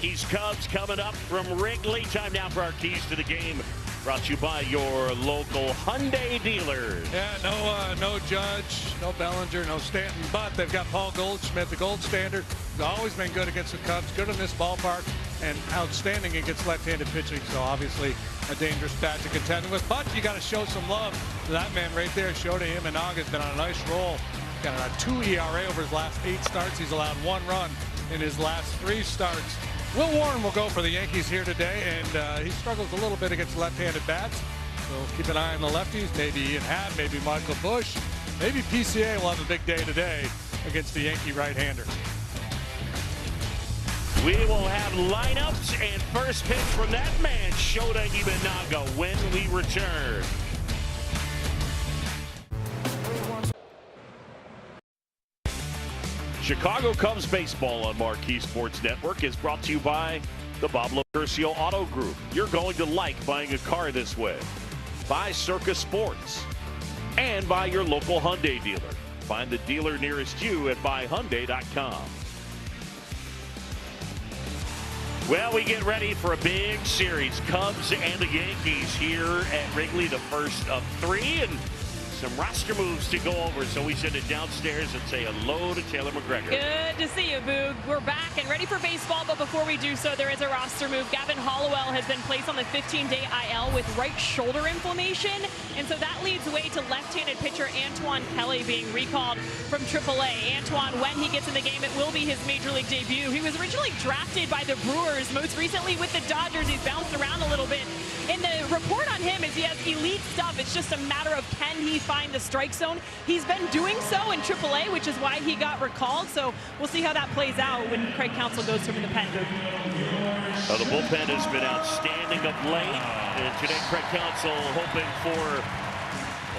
Yankees Cubs coming up from Wrigley. Time now for our keys to the game. Brought to you by your local Hyundai dealers. Yeah, no Judge, no Bellinger, no Stanton, but they've got Paul Goldschmidt, the gold standard. He's always been good against the Cubs, good in this ballpark, and outstanding against left-handed pitching. So obviously a dangerous bat to contend with, but you got to show some love to that man right there. Shota Imanaga's been on a nice roll. Got a 2 ERA over his last 8 starts. He's allowed 1 run in his last 3 starts. Will Warren will go for the Yankees here today, and he struggles a little bit against left-handed bats. So keep an eye on the lefties. Maybe Ian Happ, maybe Michael Busch, maybe PCA will have a big day today against the Yankee right-hander. We will have lineups and first pitch from that man, Shota Imanaga, when we return. Chicago Cubs baseball on Marquee Sports Network is brought to you by the Bob Locurcio Auto Group. You're going to like buying a car this way. By Circus Sports. And by your local Hyundai dealer. Find the dealer nearest you at buyhyundai.com. Well, we get ready for a big series. Cubs and the Yankees here at Wrigley, the first of 3. And some roster moves to go over, so we send it downstairs and say hello to Taylor McGregor. Good to see you, Boog. We're back and ready for baseball, but before we do so, there is a roster move. Gavin Hollowell has been placed on the 15-day IL with right shoulder inflammation, and so that leads the way to left-handed pitcher Antoine Kelly being recalled from AAA. Antoine, when he gets in the game, it will be his major league debut. He was originally drafted by the Brewers, most recently with the Dodgers. He's bounced around a little bit. And the report on him is he has elite stuff. It's just a matter of can he find the strike zone. He's been doing so in AAA, which is why he got recalled. So we'll see how that plays out when Craig Counsell goes from the pen. Well, the bullpen has been outstanding of late. And today, Craig Counsell hoping for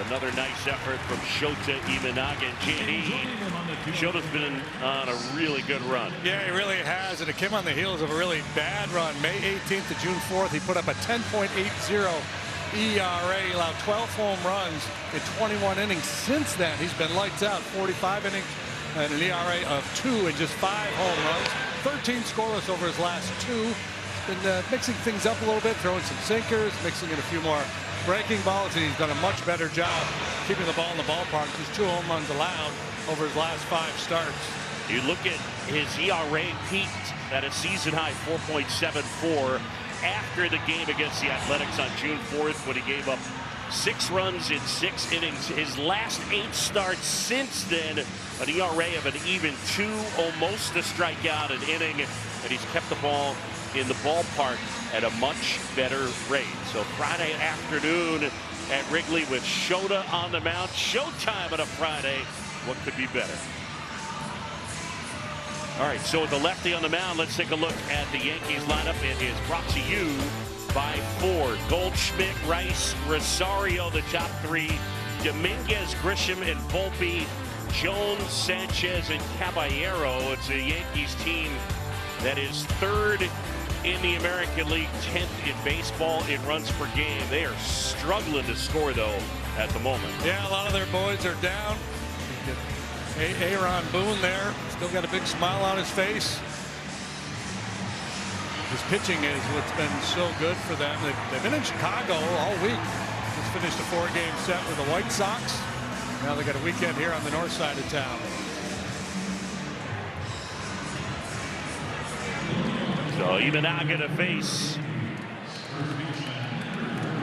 another nice effort from Shota Imanaga. And JD, Shota's been on a really good run. Yeah, he really has, and it came on the heels of a really bad run. May 18th to June 4th, he put up a 10.80 ERA. He allowed 12 home runs in 21 innings. Since then, he's been lights out, 45 innings and an ERA of 2 and just 5 home runs. 13 scoreless over his last 2. He's been mixing things up a little bit, throwing some sinkers, mixing in a few more breaking balls, and he's done a much better job keeping the ball in the ballpark. Just 2 home runs allowed over his last 5 starts. You look at his ERA peaked at a season-high 4.74 after the game against the Athletics on June 4th when he gave up 6 runs in 6 innings. His last 8 starts since then, an ERA of an even 2, almost a strikeout an inning, and he's kept the ball in the ballpark at a much better rate. So Friday afternoon at Wrigley with Shota on the mound. Showtime on a Friday. What could be better? All right, so with the lefty on the mound, let's take a look at the Yankees lineup. It is brought to you by Ford. Goldschmidt, Rice, Rosario, the top 3. Dominguez, Grisham, and Volpe. Jones, Sanchez, and Caballero. It's a Yankees team that is 3rd in the American League, 10th in baseball in runs per game. They are struggling to score, though, at the moment. Yeah, a lot of their boys are down. Aaron Boone there, still got a big smile on his face. His pitching is what's been so good for them. They've been in Chicago all week. Just finished a 4-game set with the White Sox. Now they got a weekend here on the north side of town. So Imanaga to face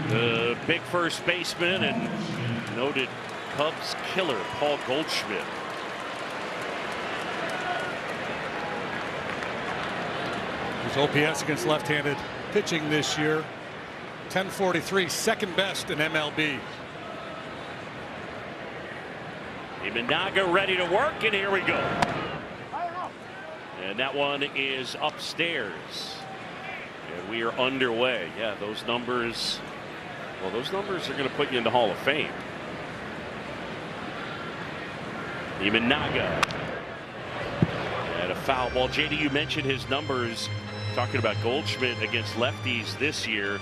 the big first baseman and noted Cubs killer Paul Goldschmidt. His OPS against left-handed pitching this year, 1043, second best in MLB. Imanaga ready to work, and here we go. And that one is upstairs. And we are underway. Yeah, those numbers, well, those numbers are going to put you in the Hall of Fame. Imanaga. And a foul ball. JD, you mentioned his numbers, talking about Goldschmidt against lefties this year.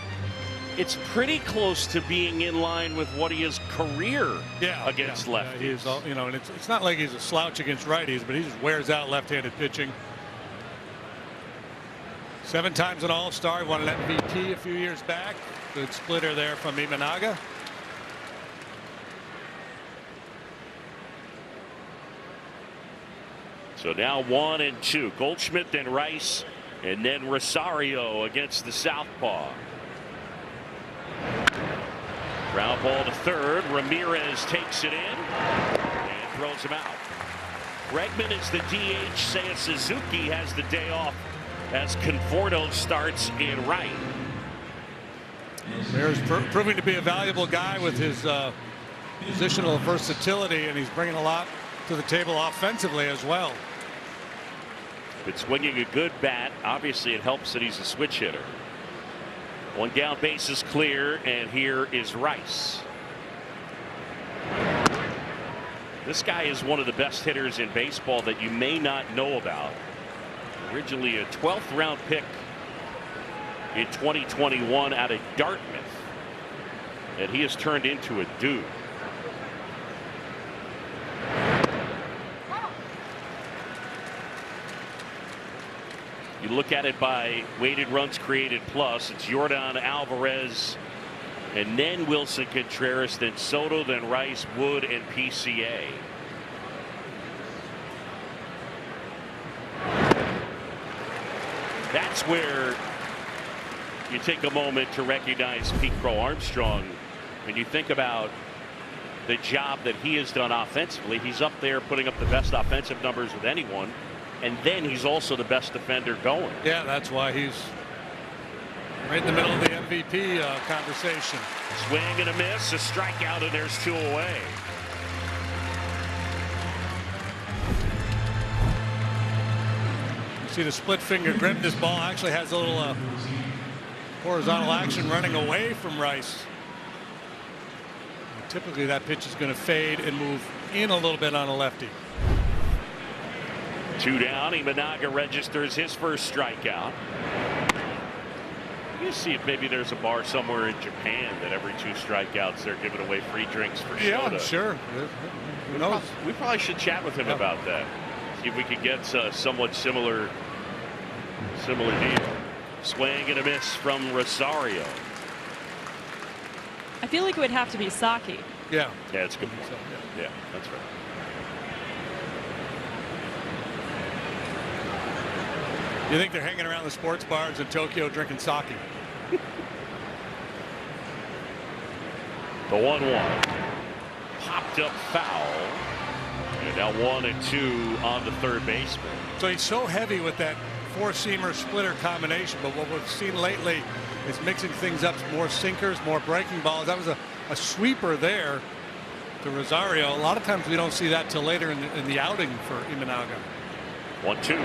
It's pretty close to being in line with what he is career against lefties. He's, you know, and it's not like he's a slouch against righties, but he just wears out left-handed pitching. 7 times an All-Star, won an MVP a few years back. Good splitter there from Imanaga. So now 1 and 2. Goldschmidt, then Rice, and then Rosario against the southpaw. Ground ball to third. Ramirez takes it in and throws him out. Bregman is the DH. Seiya Suzuki has the day off as Conforto starts in right. Ramirez proving to be a valuable guy with his positional versatility, and he's bringing a lot to the table offensively as well. But swinging a good bat, obviously it helps that he's a switch hitter. 1 down, base is clear, and here is Rice. This guy is one of the best hitters in baseball that you may not know about. Originally a 12th round pick in 2021 out of Dartmouth, and he has turned into a dude. You look at it by weighted runs created plus, it's Yordan Alvarez and then Wilson Contreras, then Soto, then Rice, Wood, and PCA. That's where you take a moment to recognize Pete Crow Armstrong. When you think about the job that he has done offensively, he's up there putting up the best offensive numbers with anyone. And then he's also the best defender going. Yeah, that's why he's right in the middle of the MVP conversation. Swing and a miss, a strikeout, and there's 2 away. You see the split finger grip. This ball actually has a little horizontal action running away from Rice. And typically that pitch is going to fade and move in a little bit on a lefty. 2 down. Imanaga registers his first strikeout. You see if maybe there's a bar somewhere in Japan that every 2 strikeouts they're giving away free drinks for soda. Yeah, sure. Who knows? We probably should chat with him about that. See if we could get somewhat similar deal. Swing and a miss from Rosario. I feel like it would have to be sake. Yeah. Yeah, it's good. Yeah, that's right. You think they're hanging around the sports bars in Tokyo drinking sake? The 1-1. Popped up foul. And now 1 and 2 on the third baseman. So he's so heavy with that 4-seamer splitter combination, but what we've seen lately is mixing things up, more sinkers, more breaking balls. That was a sweeper there to Rosario. A lot of times we don't see that till later in the outing for Imanaga. 1-2.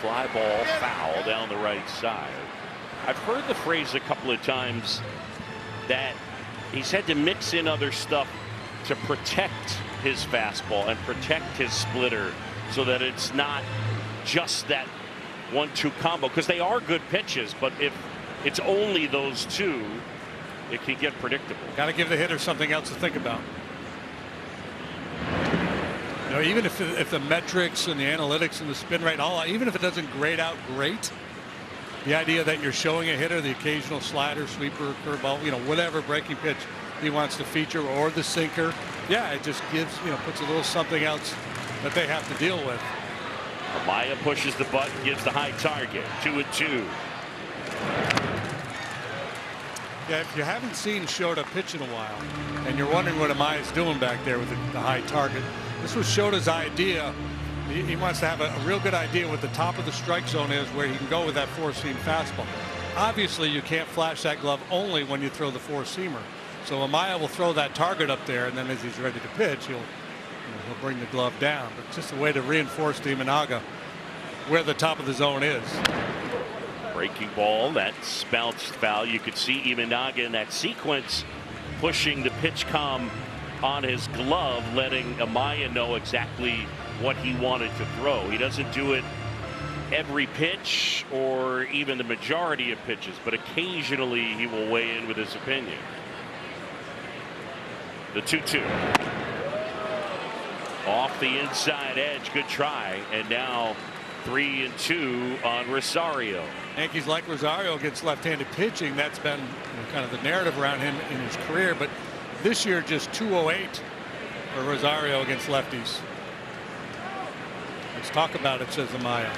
Fly ball foul down the right side. I've heard the phrase a couple of times that he's had to mix in other stuff to protect his fastball and protect his splitter so that it's not just that 1-2 combo, because they are good pitches, but if it's only those 2, it can get predictable. Got to give the hitter something else to think about. You know, even if the metrics and the analytics and the spin rate, even if it doesn't grade out great, the idea that you're showing a hitter the occasional slider, sweeper, curveball, whatever breaking pitch he wants to feature, or the sinker, yeah, it just gives, puts a little something else that they have to deal with. Amaya pushes the button, gives the high target. 2-2. Yeah, if you haven't seen Shota pitch in a while, and you're wondering what Amaya's doing back there with the high target, this was Shota's idea. He wants to have a real good idea what the top of the strike zone is, where he can go with that 4-seam fastball. Obviously, you can't flash that glove only when you throw the 4-seamer. So Amaya will throw that target up there, and then as he's ready to pitch, he'll bring the glove down. But just a way to reinforce to Imanaga where the top of the zone is. Breaking ball, that's bounced foul. You could see Imanaga in that sequence pushing the pitch com on his glove, letting Amaya know exactly what he wanted to throw. He doesn't do it every pitch or even the majority of pitches, but occasionally he will weigh in with his opinion. The 2-2. Off the inside edge, good try, and now 3-2 on Rosario. Yankees like Rosario against left-handed pitching. That's been kind of the narrative around him in his career. But this year, just 208 for Rosario against lefties. Let's talk about it, says Amaya.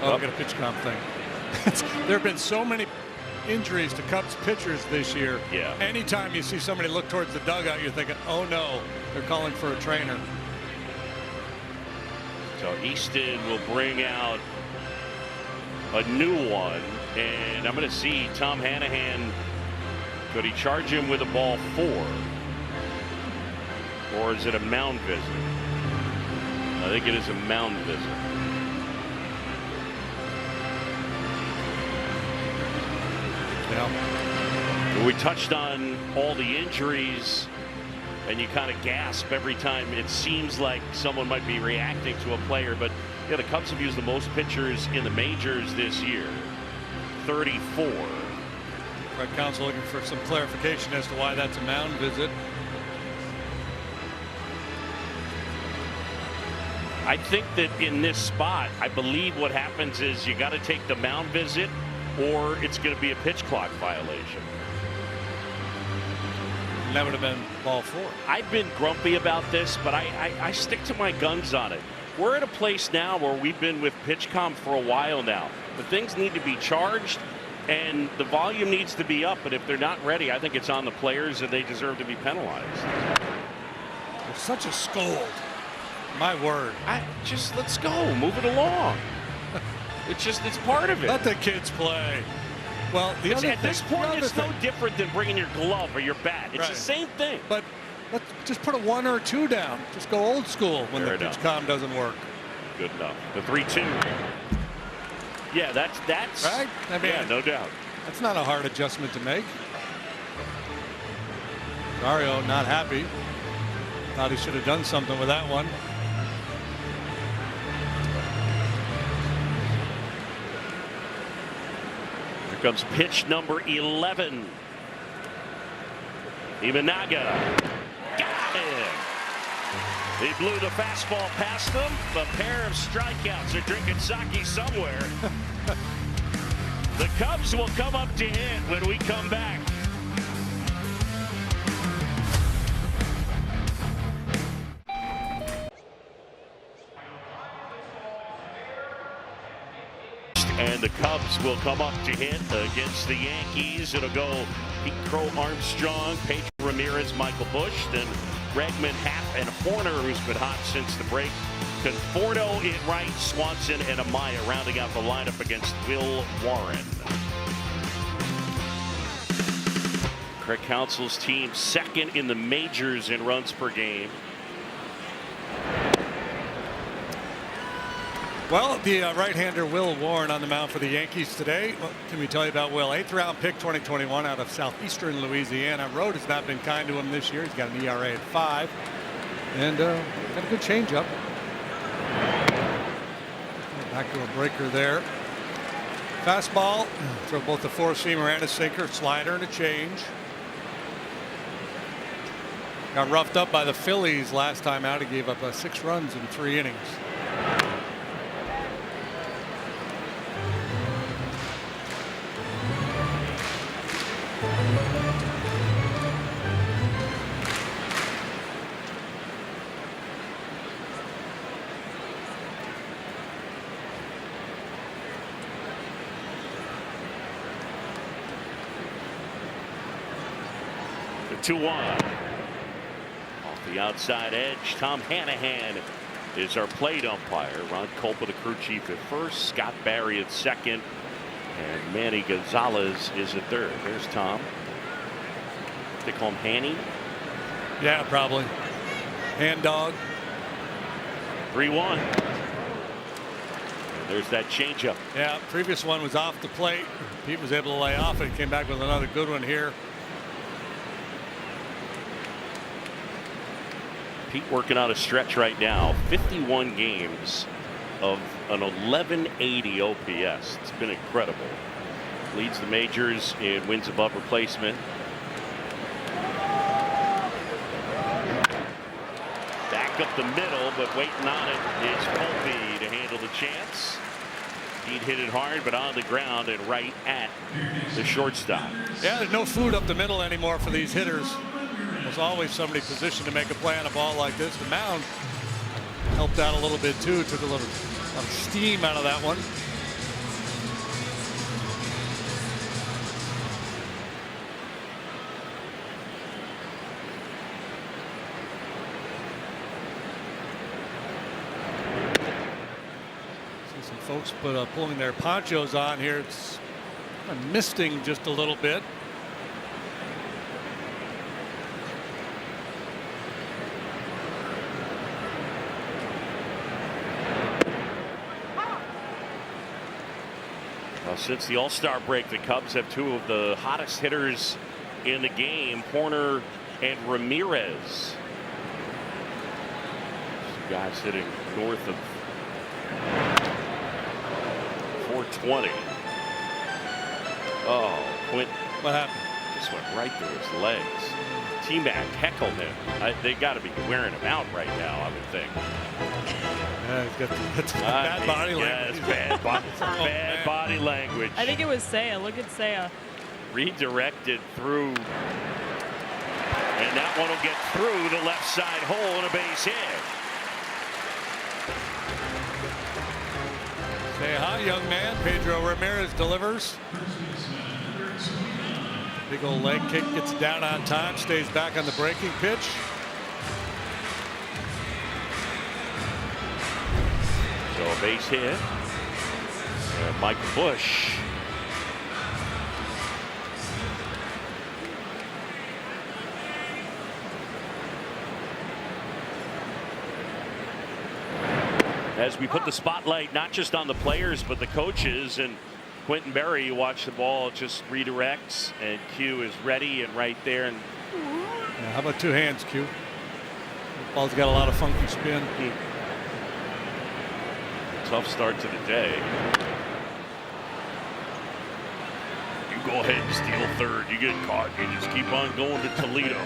Oh, we got a pitch comp thing. There have been so many injuries to Cubs pitchers this year. Yeah. Anytime you see somebody look towards the dugout, you're thinking, oh no, they're calling for a trainer. So Easton will bring out a new one, and I'm going to see Tom Hanahan. Could he charge him with a ball 4, or is it a mound visit? I think it is a mound visit. Yeah. We touched on all the injuries, and you kind of gasp every time it seems like someone might be reacting to a player. But yeah, the Cubs have used the most pitchers in the majors this year, 34. Fred Counsell looking for some clarification as to why that's a mound visit. I think that in this spot, I believe what happens is you got to take the mound visit, or it's going to be a pitch clock violation. And that would have been ball 4. I've been grumpy about this, but I stick to my guns on it. We're at a place now where we've been with pitch comp for a while now. The things need to be charged, and the volume needs to be up. But if they're not ready, I think it's on the players, and they deserve to be penalized. There's such a scold. My word. Let's go. Move it along. It's part of it. Let the kids play. Well, at this point, it's no different than bringing your glove or your bat. It's the same thing. But let's just put a 1 or a 2 down. Just go old school when the pitch comm doesn't work. Good enough. The 3-2. Yeah, that's right. I mean, yeah, no doubt. That's not a hard adjustment to make. Rosario not happy. Thought he should have done something with that one. Comes pitch number 11. Imanaga got him. He blew the fastball past him. A pair of strikeouts. They're drinking sake somewhere. The Cubs will come up to hit when we come back. And the Cubs will come up to hit against the Yankees. It'll go Pete Crow, Armstrong, Pedro Ramirez, Michael Busch, then Bregman, Happ, and Horner, who's been hot since the break. Conforto in right, Swanson and Amaya rounding out the lineup against Will Warren. Craig Counsell's team second in the majors in runs per game. Well, the right-hander Will Warren on the mound for the Yankees today. What can we tell you about Will? 8th round pick 2021 out of southeastern Louisiana. Road has not been kind to him this year. He's got an ERA at 5. And got a good changeup. Back to a breaker there. Fastball. Throw both a 4-seamer and a sinker. Slider and a change. Got roughed up by the Phillies last time out. He gave up 6 runs in 3 innings. The 2-1. Off the outside edge, Tom Hanahan is our plate umpire. Ron Culpa, the crew chief, at first. Scott Barry at second. And Manny Gonzalez is at third. There's Tom. They call him Hanny? Yeah, probably. Hand dog. 3-1. There's that changeup. Yeah, previous one was off the plate. Pete was able to lay off it. Came back with another good one here. Pete working on a stretch right now. 51 games of an 1180 OPS. It's been incredible. Leads the majors in wins above replacement. Back back up the middle, but waiting on it is Colby to handle the chance. He'd hit it hard, but on the ground and right at the shortstop. Yeah, there's no food up the middle anymore for these hitters. There's always somebody positioned to make a play on a ball like this. The mound helped out a little bit too. Took a little steam out of that one. See some folks pulling their ponchos on here. It's kind of misting just a little bit. Since the All-Star break, the Cubs have two of the hottest hitters in the game, Horner and Ramirez. Two guys hitting north of 420. Oh, Quint. What happened? Just went right through his legs. T-Mac heckled him. They got to be wearing him out right now, I would think. Yeah, he's got bad body language. Yes, bad body language. I think it was Seiya. Look at Seiya. Redirected through. And that one will get through the left side hole and a base hit. Say hi, young man. Pedro Ramirez delivers. Big old leg kick, gets down on time, stays back on the breaking pitch. So a base hit. Mike Bush. As we put the spotlight not just on the players but the coaches, and Quentin Berry, you watch the ball, just redirects, and Q is ready and right there. And yeah, how about two hands, Q? The ball's got a lot of funky spin. Tough start to the day. You go ahead and steal third. You get caught. You just keep on going to Toledo.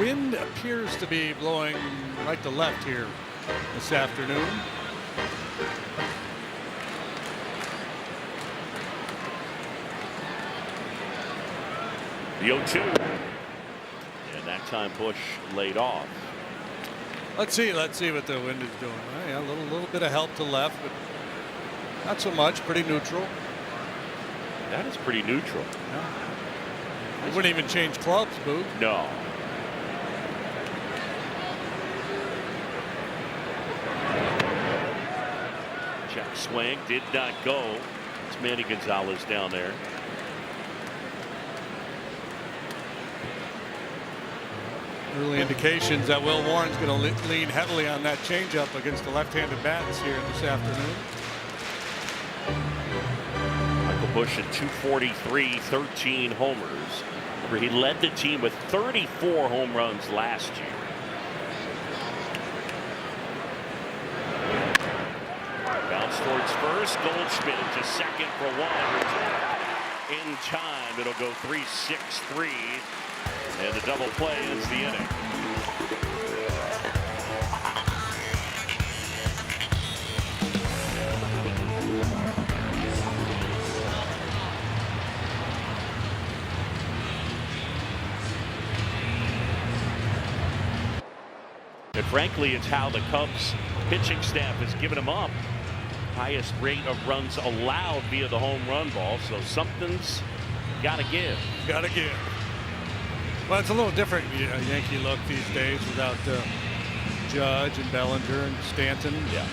Wind appears to be blowing right to left here this afternoon. The 0-2. And that time Bush laid off. Let's see what the wind is doing. Yeah, a little bit of help to left, but not so much. Pretty neutral. That is pretty neutral. Yeah. It wouldn't even change clubs, Boo. No. Check swing, did not go. It's Manny Gonzalez down there. Early indications that Will Warren's going to lean heavily on that changeup against the left-handed bats here this afternoon. Michael Bush at 243, 13 homers. Remember, he led the team with 34 home runs last year. Bounce towards first. Goldschmidt to second for one. In time, it'll go 3-6-3. And the double play ends the inning. And frankly, it's how the Cubs pitching staff has given him up. Highest rate of runs allowed via the home run ball. So something's got to give. Got to give. Well, it's a little different Yankee look these days without Judge and Bellinger and Stanton. Yeah.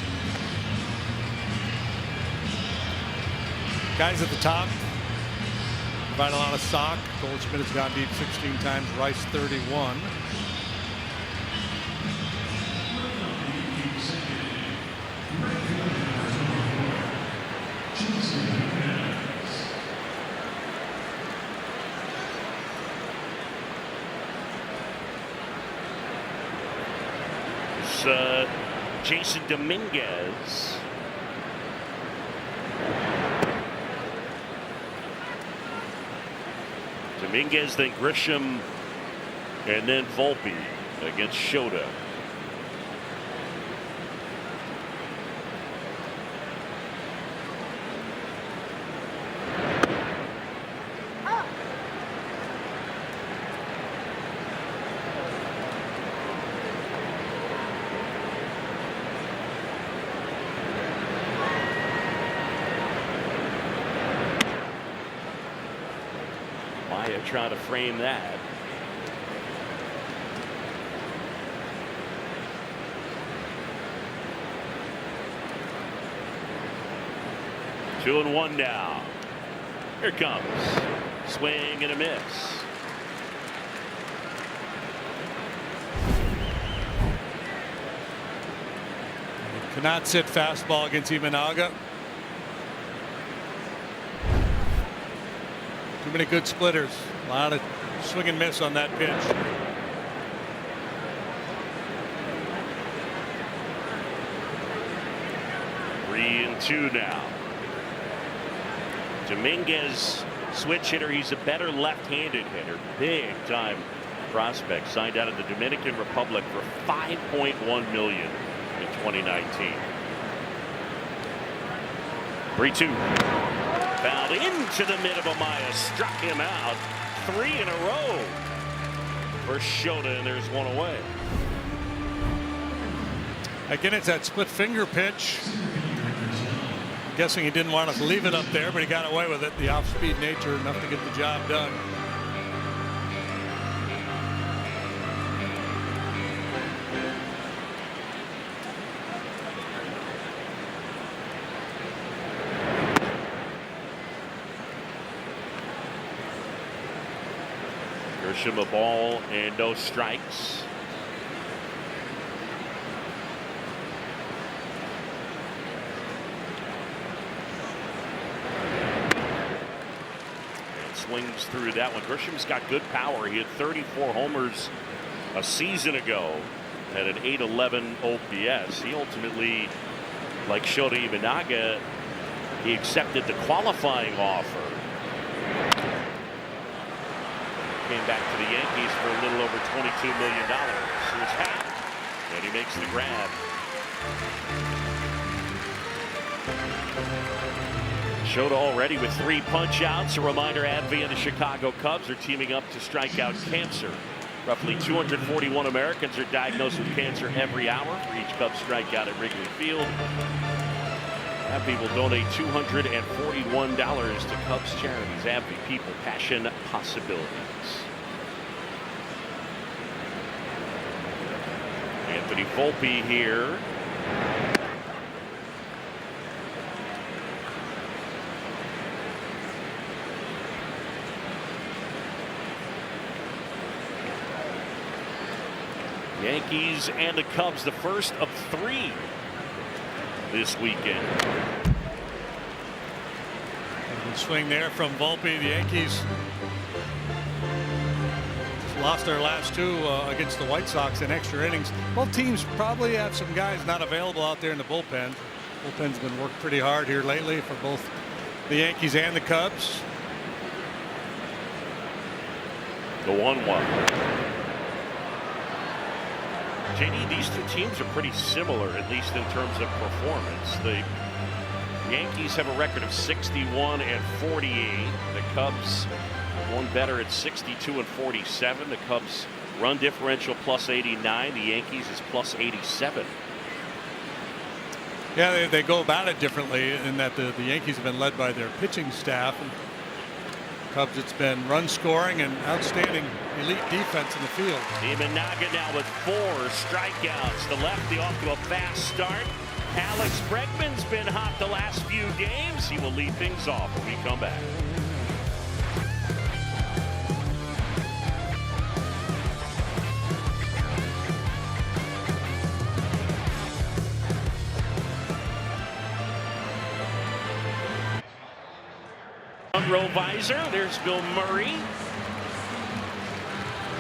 Guys at the top provide a lot of sock. Goldschmidt has gone deep 16 times. Rice 31. Jason Dominguez. Dominguez, then Grisham, And then Volpe against Shota. Maya trying to frame that. Two and one now. Here it comes. Swing and a miss. Cannot sit fastball against Imanaga. Too many good splitters. A lot of swing and miss on that pitch. Three and two now. Dominguez, switch hitter. He's a better left-handed hitter. Big time prospect. Signed out of the Dominican Republic for $5.1 million in 2019. 3-2. Fouled into the mid of Amaya. Struck him out. Three in a row for Shota, and there's one away. Again, it's that split finger pitch. I'm guessing he didn't want to leave it up there, but he got away with it. The off-speed nature enough to get the job done. Grisham a ball and no strikes. And swings through that one. Grisham's got good power. He had 34 homers a season ago at an 811 OPS. He ultimately, like Shota Imanaga, he accepted the qualifying offer. Came back to the Yankees for a little over $22 million. Here's Happ, and he makes the grab. Shota already with 3 punch-outs. A reminder, AbbVie and the Chicago Cubs are teaming up to strike out cancer. Roughly 241 Americans are diagnosed with cancer every hour. For each Cubs strikeout at Wrigley Field, AbbVie will donate $241 to Cubs charities. AbbVie, people, passion, possibilities. Anthony Volpe here. Yankees and the Cubs, the first of 3 this weekend. Good swing there from Volpe. The Yankees lost their last 2 against the White Sox in extra innings. Both teams probably have some guys not available out there in the bullpen. Bullpen's been worked pretty hard here lately for both the Yankees and the Cubs. The 1-1. JD, these 2 teams are pretty similar, at least in terms of performance. The Yankees have a record of 61 and 48. The Cubs one better at 62 and 47. The Cubs run differential plus 89. The Yankees is plus 87. Yeah, they go about it differently in that the Yankees have been led by their pitching staff. And Cubs, it's been run scoring and outstanding elite defense in the field. Imanaga now with 4 strikeouts. The lefty off to a fast start. Alex Bregman's been hot the last few games. He will lead things off when we come back. Row visor. There's Bill Murray,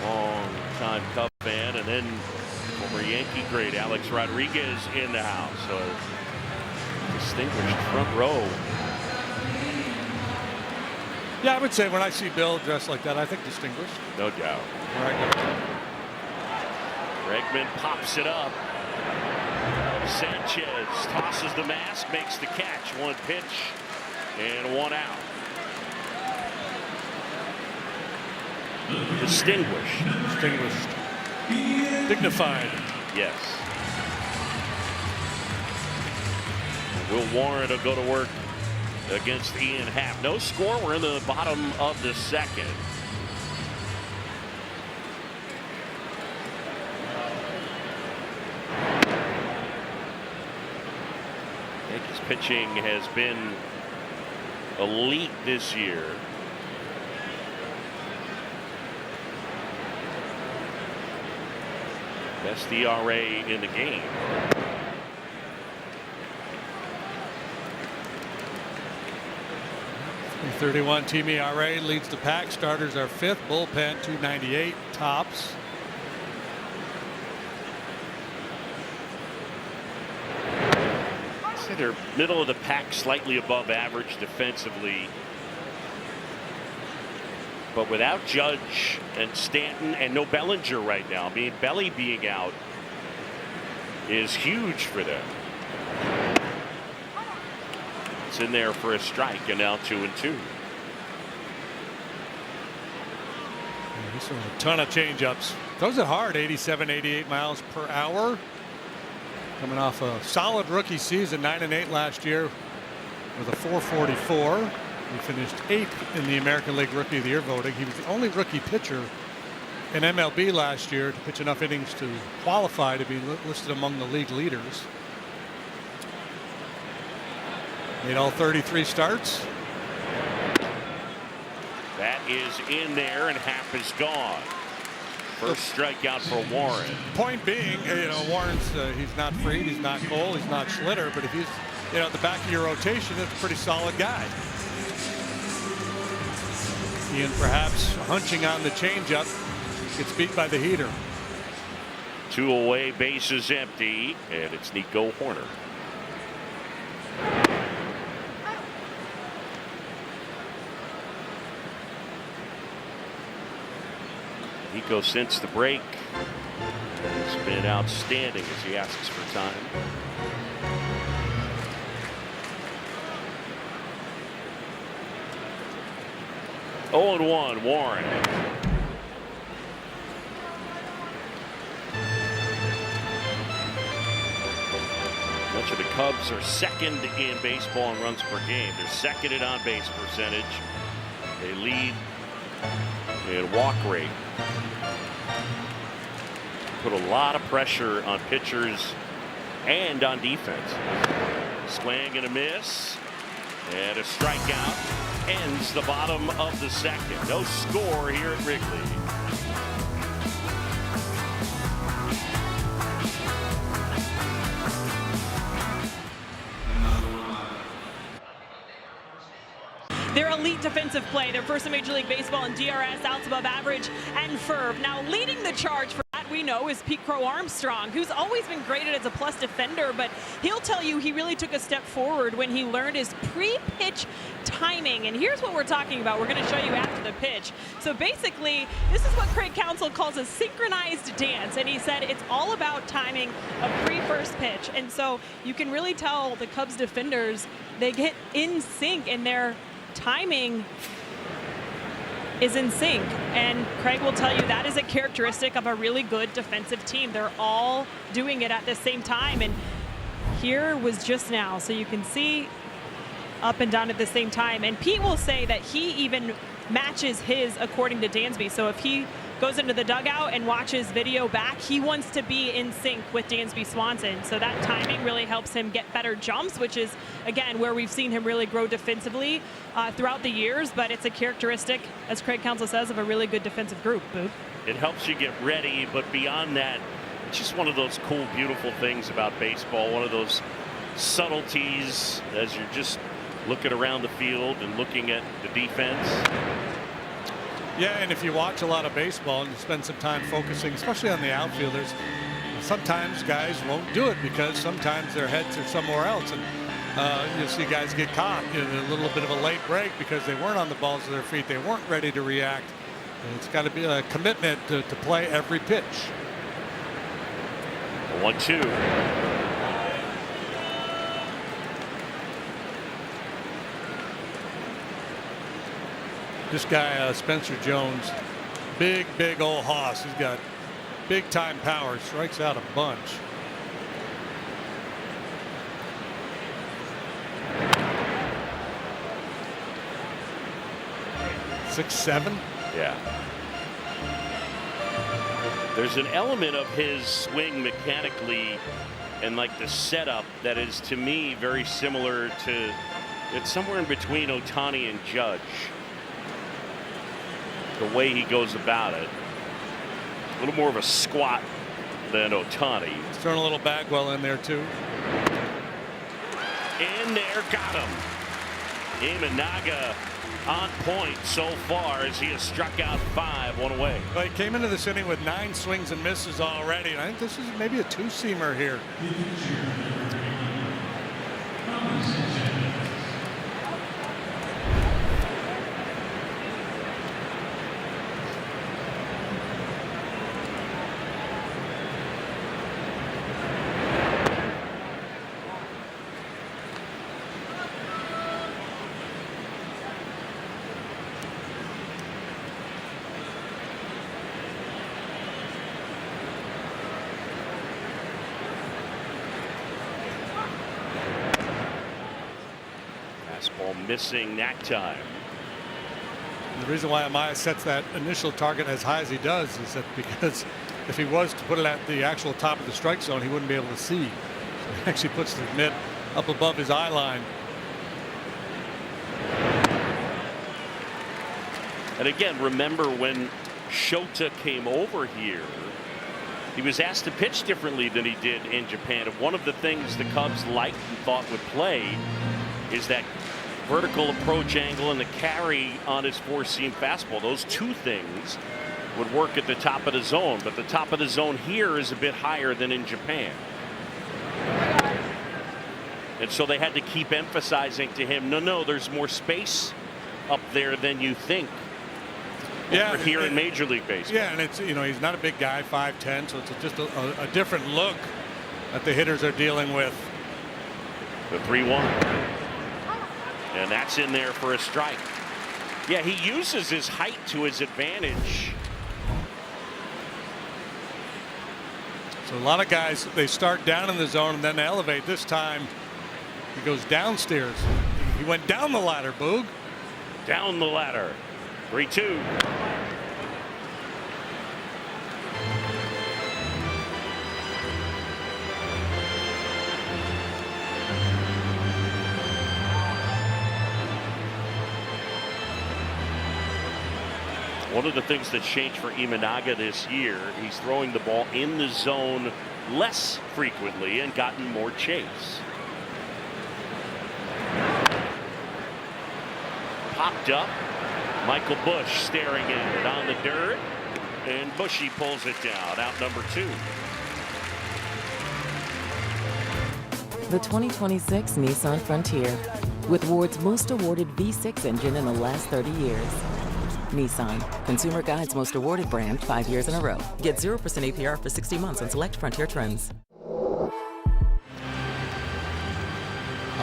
long-time Cub fan, and then former Yankee great Alex Rodriguez in the house. So distinguished front row. Yeah, I would say when I see Bill dressed like that, I think distinguished. No doubt. All right. Bregman pops it up. Sanchez tosses the mask, makes the catch. One pitch and one out. Distinguished. Dignified. Yes. Will Warren will go to work against Ian Happ. No score. We're in the bottom of the second. Yankees pitching has been elite this year. Best ERA in the game. .331 team ERA leads the pack. Starters are fifth. Bullpen .298 tops. They're middle of the pack, slightly above average defensively. But without Judge and Stanton and no Bellinger right now. I mean, Belly being out is huge for them. It's in there for a strike, and now 2-2. He's throwing a ton of changeups. Throws it hard, 87, 88 miles per hour. Coming off a solid rookie season, 9-8 last year with a .444. He finished 8th in the American League Rookie of the Year voting. He was the only rookie pitcher in MLB last year to pitch enough innings to qualify to be listed among the league leaders. Made all 33 starts. That is in there, and Happ is gone. First strikeout for Warren. Point being, Warren's he's not Fried, he's not Cole, he's not Schlitter, but if he's at the back of your rotation, it's a pretty solid guy. Ian perhaps hunching on the changeup, gets beat by the heater. 2 away, bases empty, and it's Nico Horner. Nico, since the break, has been outstanding as he asks for time. Oh, and 1, Warren. Much of the Cubs are second in baseball in runs per game. They're second in on-base percentage. They lead in walk rate. Put a lot of pressure on pitchers and on defense. Swing and a miss, and a strikeout ends the bottom of the second. No score here at Wrigley. Their elite defensive play, their first in Major League Baseball in DRS, outs above average, and FERB. Now leading the charge for that, we know, is Pete Crow Armstrong, who's always been graded as a plus defender, but he'll tell you he really took a step forward when he learned his pre-pitch timing. And here's what we're talking about. We're going to show you after the pitch. So basically, this is what Craig Counsell calls a synchronized dance. And he said it's all about timing a pre-first pitch. And so you can really tell the Cubs defenders, they get in sync in their timing is in sync, and Craig will tell you that is a characteristic of a really good defensive team. They're all doing it at the same time, and here was just now, so you can see up and down at the same time. And Pete will say that he even matches his according to Dansby. So if he goes into the dugout and watches video back, he wants to be in sync with Dansby Swanson. So that timing really helps him get better jumps, which is, again, where we've seen him really grow defensively throughout the years. But it's a characteristic, as Craig Counsell says, of a really good defensive group. Boop. It helps you get ready, but beyond that, it's just one of those cool, beautiful things about baseball, one of those subtleties as you're just looking around the field and looking at the defense. Yeah, and if you watch a lot of baseball and you spend some time focusing, especially on the outfielders, sometimes guys won't do it because sometimes their heads are somewhere else. And you'll see guys get caught in a little bit of a late break because they weren't on the balls of their feet. They weren't ready to react. And it's got to be a commitment to play every pitch. 1-2. This guy, Spencer Jones, big old hoss. He's got big time power. Strikes out a bunch. Six, 7. Yeah. There's an element of his swing mechanically and like the setup that is to me very similar to, it's somewhere in between Ohtani and Judge. The way he goes about it. A little more of a squat than Ohtani. He's throwing a little Bagwell in there too. In there, got him. Imanaga on point so far as he has struck out 5, 1 away. Well, he came into this inning with 9 swings and misses already, and I think this is maybe a 2-seamer here. Missing that time. And the reason why Amaya sets that initial target as high as he does is that because if he was to put it at the actual top of the strike zone, he wouldn't be able to see. So he actually puts the mitt up above his eye line. And again, remember when Shota came over here, he was asked to pitch differently than he did in Japan. And one of the things the Cubs liked and thought would play is that vertical approach angle and the carry on his 4-seam fastball. Those two things would work at the top of the zone, but the top of the zone here is a bit higher than in Japan. And so they had to keep emphasizing to him, no, there's more space up there than you think. Yeah, here in Major League Baseball. Yeah, and it's, he's not a big guy, 5'10", so it's just a different look that the hitters are dealing with. The 3-1. And that's in there for a strike. Yeah, he uses his height to his advantage. So a lot of guys, they start down in the zone and then elevate. This time he goes downstairs. He went down the ladder, Boog. Down the ladder. 3-2. One of the things that's changed for Imanaga this year, he's throwing the ball in the zone less frequently and gotten more chase. Popped up. Michael Busch staring at it on the dirt, and Bushy pulls it down. Out number 2. The 2026 Nissan Frontier, with Ward's most awarded V6 engine in the last 30 years. Nissan, Consumer Guide's most awarded brand 5 years in a row. Get 0% APR for 60 months on select Frontier trims.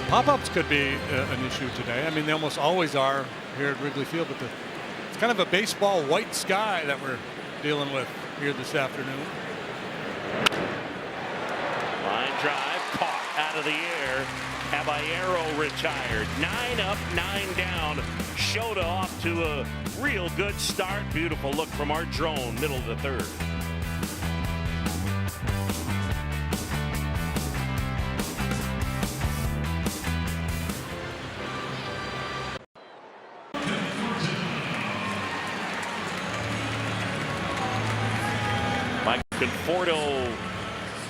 Pop-ups could be an issue today. I mean, they almost always are here at Wrigley Field, but it's kind of a baseball white sky that we're dealing with here this afternoon. Line drive caught out of the air. Caballero retired. 9 up, 9 down. Shota off to a real good start. Beautiful look from our drone, middle of the 3rd. Mike Conforto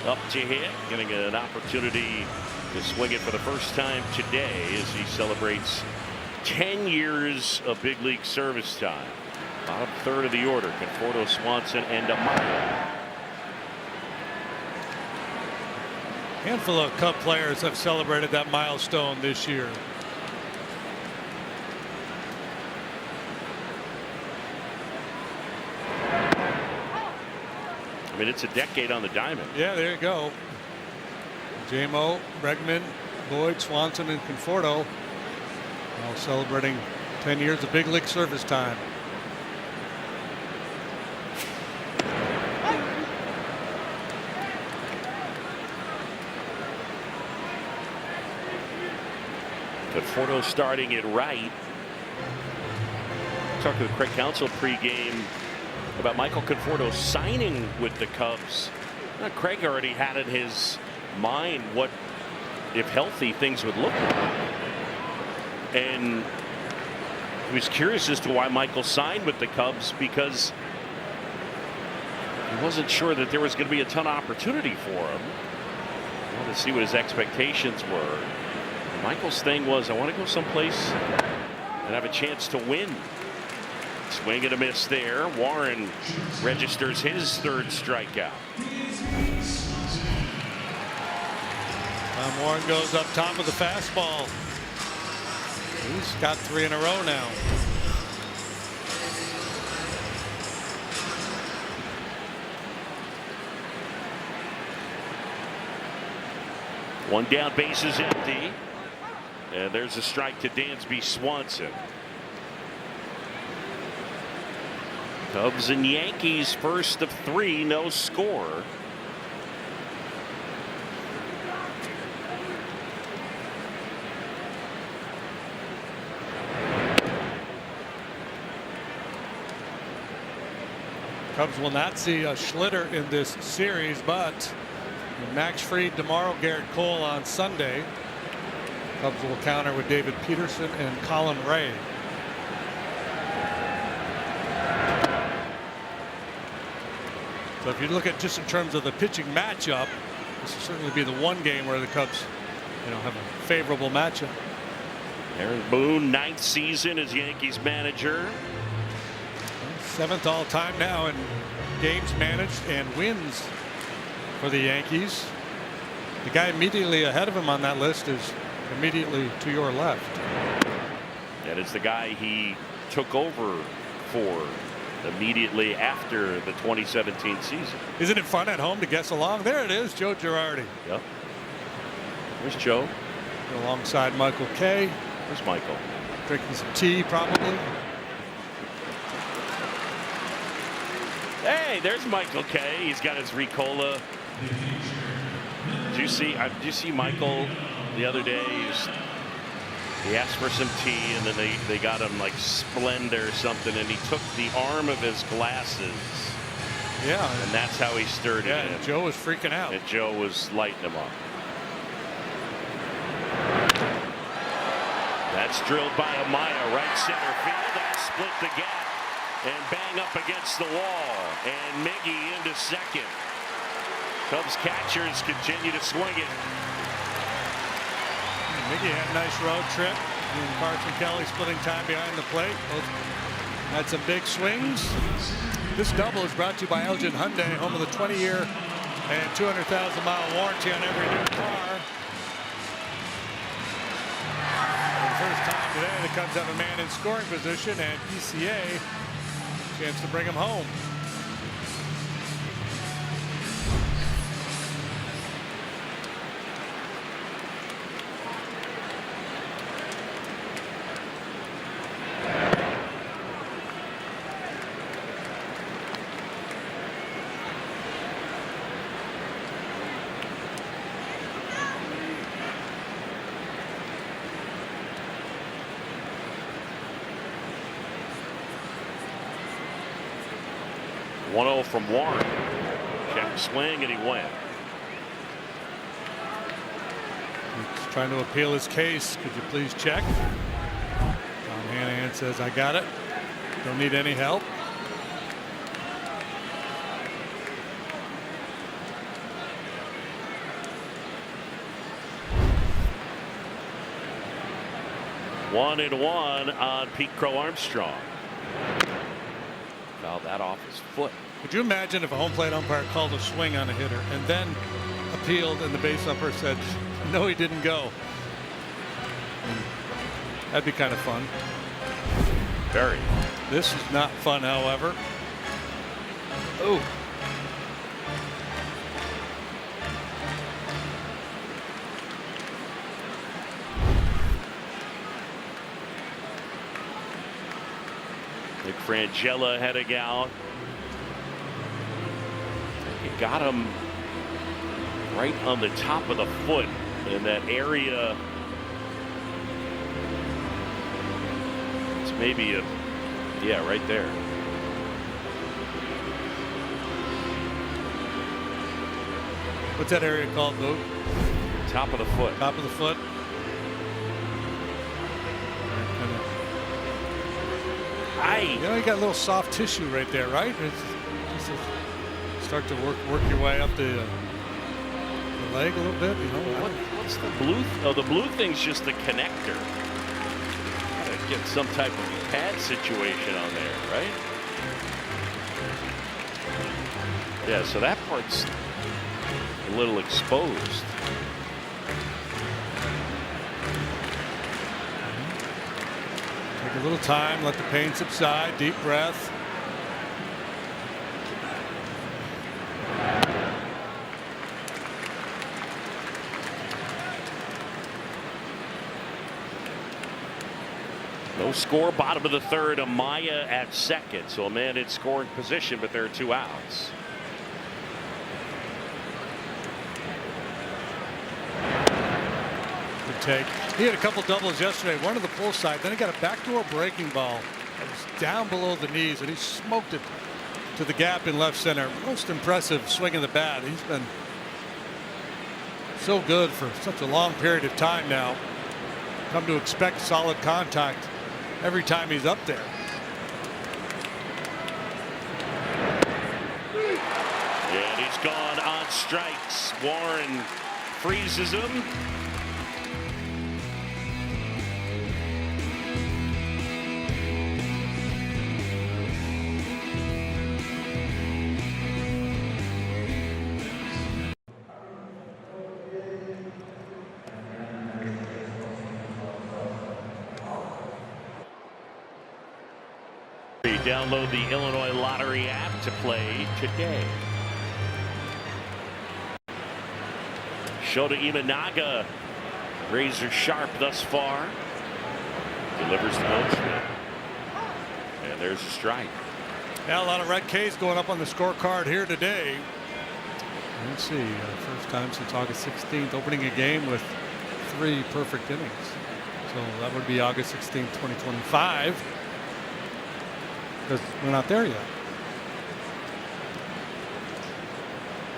up to hit, getting an opportunity to swing it for the first time today as he celebrates 10 years of big league service time. Bottom 3rd of the order, Conforto, Swanson, and Amaya. A handful of Cub players have celebrated that milestone this year. I mean, it's a decade on the diamond. Yeah, there you go. JMO, Bregman, Boyd, Swanson, and Conforto all celebrating 10 years of big league service time. Conforto starting it right. Talked with Craig Counsell pregame about Michael Conforto signing with the Cubs. Craig already had in his mind what, if healthy, things would look like. And he was curious as to why Michael signed with the Cubs, because he wasn't sure that there was going to be a ton of opportunity for him. He wanted to see what his expectations were. And Michael's thing was, I want to go someplace and have a chance to win. Swing and a miss there. Warren registers his third strikeout. Warren goes up top of the fastball. He's got 3 in a row now. One down, base is empty. And there's a strike to Dansby Swanson. Cubs and Yankees first of 3, no score. Cubs will not see a Schlitter in this series, but Max Fried tomorrow, Garrett Cole on Sunday. Cubs will counter with David Peterson and Colin Ray. So if you look at just in terms of the pitching matchup, this will certainly be the one game where the Cubs, have a favorable matchup. Aaron Boone, 9th season as Yankees manager. 7th all time now in games managed and wins for the Yankees. The guy immediately ahead of him on that list is immediately to your left. That is the guy he took over for immediately after the 2017 season. Isn't it fun at home to guess along? There it is, Joe Girardi. Yep. There's Joe. Alongside Michael Kay. Where's Michael? Drinking some tea, probably. Hey, there's Michael Kay. He's got his Ricola. Did you see Michael the other day? He asked for some tea, and then they got him like Splenda or something, and he took the arm of his glasses. Yeah. And that's how he stirred it in. Joe was freaking out. And Joe was lighting him up. That's drilled by Amaya, right center field. That'll split the gap and bang up against the wall. And Miggy into second. Cubs catchers continue to swing it. Miggy had a nice road trip. And Carson Kelly splitting time behind the plate. Both had some big swings. This double is brought to you by Elgin Hyundai, home of the 20-year and 200,000-mile warranty on every new car. For the first time today, the Cubs have a man in scoring position, and ECA chance to bring him home. From Warren. Check swing, and he went. He's trying to appeal his case. Could you please check? Tom Hanahan says, I got it. Don't need any help. One and one on Pete Crow Armstrong. Fouled that off his foot. Could you imagine if a home plate umpire called a swing on a hitter and then appealed and the base umpire said, no, he didn't go? That'd be kind of fun. Very. This is not fun, however. Oh. Nick Frangella heading out. He got him right on the top of the foot in that area. It's maybe a, yeah, right there. What's that area called, Luke? Top of the foot. Top of the foot. You know, you got a little soft tissue right there, right? Start to work your way up the leg a little bit. You know, what's the blue? Oh, the blue thing's just the connector. Gotta get some type of pad situation on there, right? Yeah. So that part's a little exposed. Take a little time, let the pain subside, deep breath. No score, bottom of the third. Amaya at second, so a man in scoring position, but there are 2 outs. Good take. He had a couple doubles yesterday, one to the pull side, then he got a backdoor breaking ball that was down below the knees, and he smoked it to the gap in left center. Most impressive swing of the bat. He's been so good for such a long period of time now. Come to expect solid contact every time he's up there. And he's gone on strikes. Warren freezes him. Download the Illinois Lottery app to play today. Shota Imanaga, razor sharp thus far. Delivers the Goldschmidt. And there's a strike. Yeah, a lot of red K's going up on the scorecard here today. Let's see, first time since August 16th, opening a game with 3 perfect innings. So that would be August 16th, 2025. Because we're not there yet.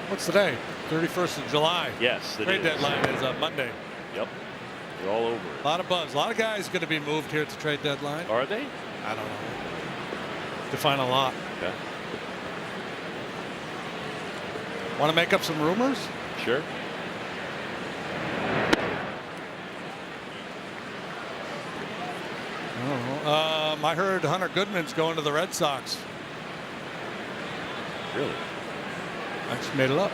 What's today? 31st of July. Yes, the trade deadline is Monday. Yep, we're all over it. A lot of buzz. A lot of guys going to be moved here at the trade deadline. Are they? I don't know. Define a lot. Okay. Want to make up some rumors? Sure. I don't know. I heard Hunter Goodman's going to the Red Sox. Really? I just made it up.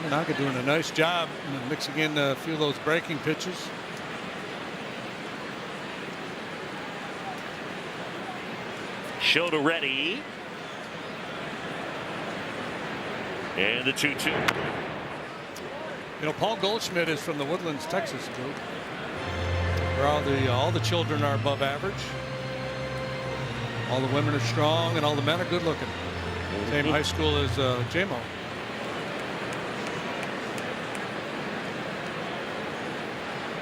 Imanaga doing a nice job mixing in a few of those breaking pitches. Shota ready. And the 2-2. You know, Paul Goldschmidt is from the Woodlands, Texas group, where all the children are above average. All the women are strong and all the men are good looking. Same high school as JMO.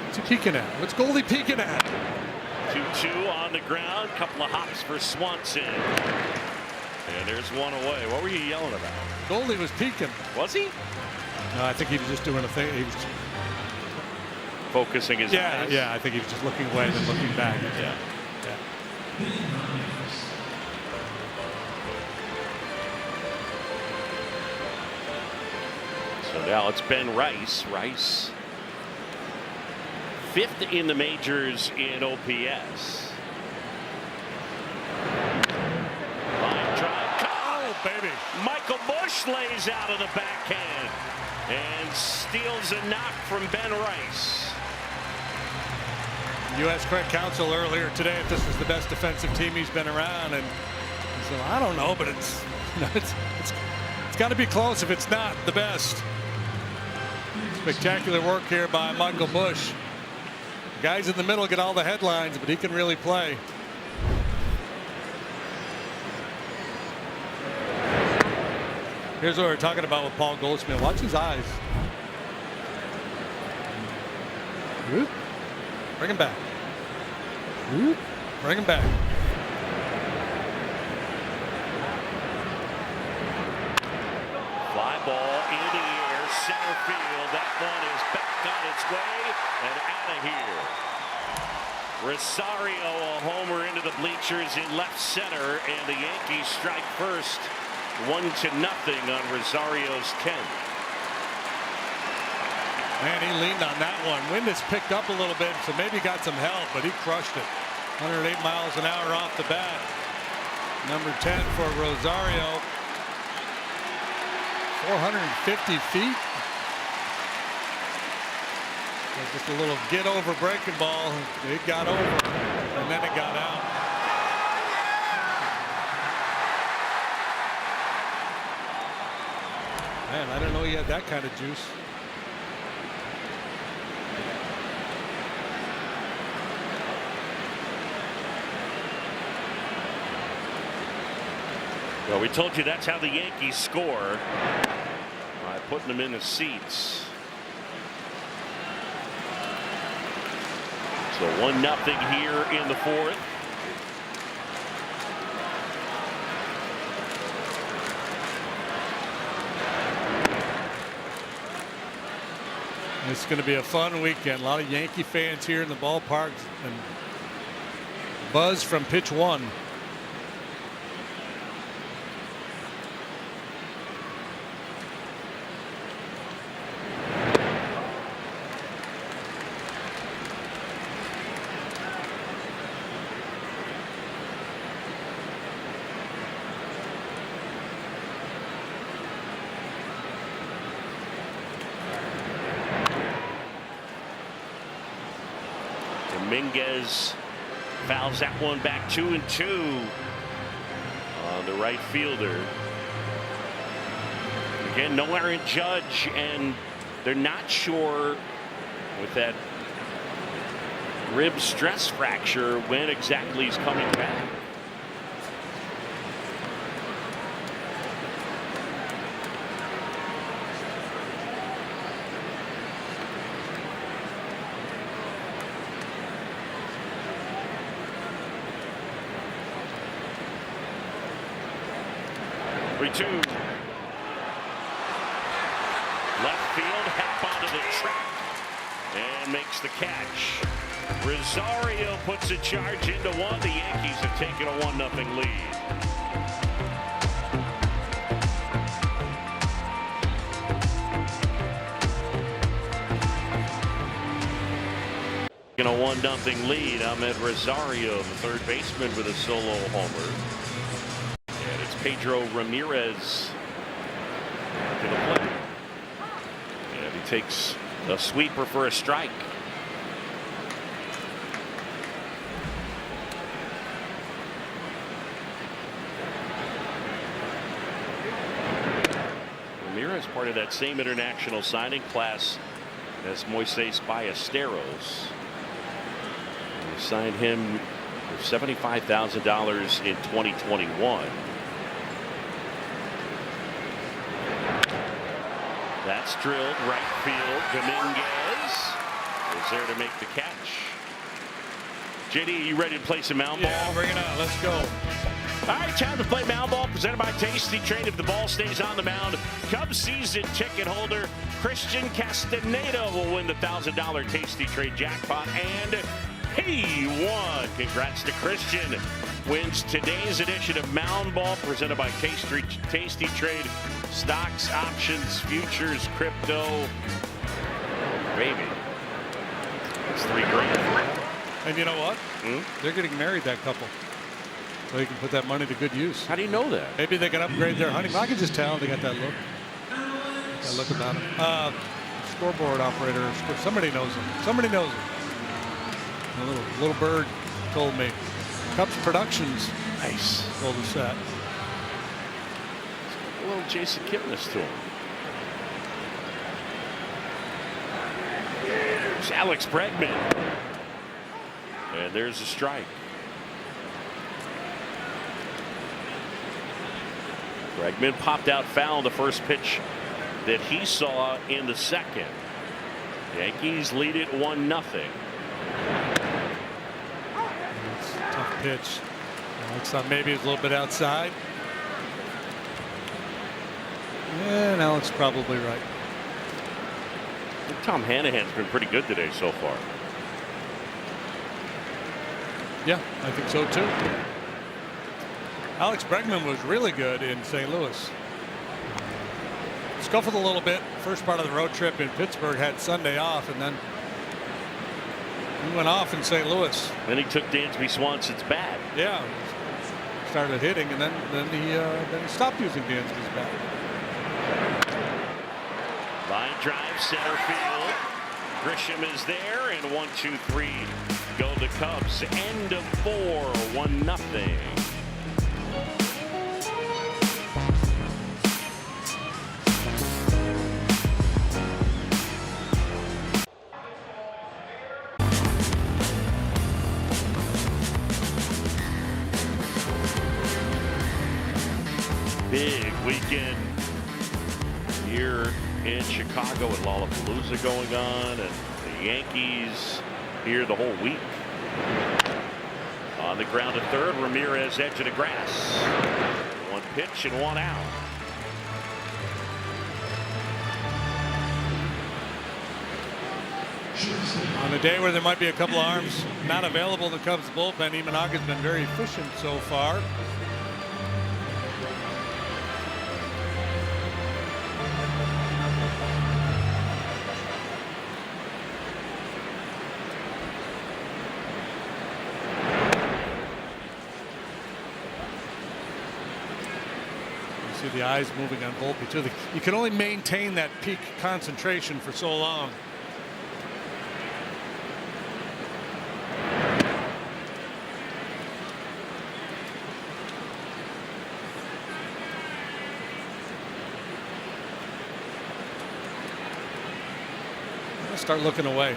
What's he peeking at? What's Goldie peeking at? 2-2 on the ground. Couple of hops for Swanson. And there's one away. What were you yelling about? Goldie was peeking. Was he? No, I think he was just doing a thing. He was focusing his eyes. Yeah, I think he was just looking away and then looking back. Yeah. So now it's Ben Rice. Rice, 5th in the majors in OPS. Line drive. Oh, baby. Michael Busch lays out of the backhand and steals a knock from Ben Rice. U.S. Craig Counsell earlier today if this was the best defensive team he's been around, and so I don't know, but it's got to be close if it's not the best. Spectacular work here by Michael Busch. Guys in the middle get all the headlines, but he can really play. Here's what we're talking about with Paul Goldschmidt. Watch his eyes. Whoop. Bring him back. Whoop. Bring him back. Fly ball in the air, center field. That one is back on its way and out of here. Rosario a homer into the bleachers in left center, and the Yankees strike first, 1-0 on Rosario's 10th. Man, he leaned on that one. Wind has picked up a little bit, so maybe got some help, but he crushed it. 108 miles an hour off the bat. Number 10 for Rosario. 450 feet. Just a little get over breaking ball. It got over, and then it got out. Man, I didn't know he had that kind of juice. Well, we told you that's how the Yankees score, by putting them in the seats. So 1-0 here in the fourth. It's going to be a fun weekend. A lot of Yankee fans here in the ballpark, and buzz from pitch one. Dominguez fouls that one back 2-2 on the right fielder. Again, no Aaron Judge, and they're not sure with that rib stress fracture when exactly he's coming back. Two. Left field, half onto the track, and makes the catch. Rosario puts a charge into one. The Yankees have taken a 1-0 lead. In a 1-0 lead, Ahmed Rosario, the third baseman, with a solo homer. Pedro Ramirez to the plate. And he takes a sweeper for a strike. Ramirez part of that same international signing class as Moises Ballesteros. They signed him for $75,000 in 2021. That's drilled right field. Dominguez is there to make the catch. JD, you ready to play some mound ball? Yeah, bring it on. Let's go. All right, time to play mound ball, presented by Tasty Trade. If the ball stays on the mound, Cubs season ticket holder Christian Castaneda will win the $1,000 Tasty Trade jackpot, and he won. Congrats to Christian. Wins today's edition of Mound Ball, presented by Tasty Trade. Stocks, options, futures, crypto. Baby. It's $3,000. And you know what? They're getting married, that couple. So you can put that money to good use. How do you know that? Maybe they can upgrade their honeymoon. I can just tell they got that look. That look about them. Scoreboard operator. Somebody knows them. Somebody knows them. A little bird told me. Cubs Productions. Nice. Told us that. A little Jason Kipnis to him. Here's Alex Bregman. And there's a strike. Bregman popped out foul the first pitch that he saw in the second. Yankees lead it 1-0. It's a tough pitch. Looks like maybe it's a little bit outside. And Alex probably right. I think Tom Hanahan's been pretty good today so far. Yeah, I think so too. Alex Bregman was really good in St. Louis. Scuffled a little bit first part of the road trip in Pittsburgh, had Sunday off, and then he went off in St. Louis. Then he took Dansby Swanson's bat. Yeah, started hitting, and then he stopped using Dansby's bat. Line drive, center field. Grisham is there, and 1-2-3 go the Cubs. End of 4, 1-0. Big weekend here in Chicago with Lollapalooza going on, and the Yankees here the whole week. On the ground at third, Ramirez edge of the grass. 1 pitch and 1 out. On a day where there might be a couple of arms not available in the Cubs bullpen, Imanaga's been very efficient so far. You see the eyes moving on Volpe too. You can only maintain that peak concentration for so long. Start looking away.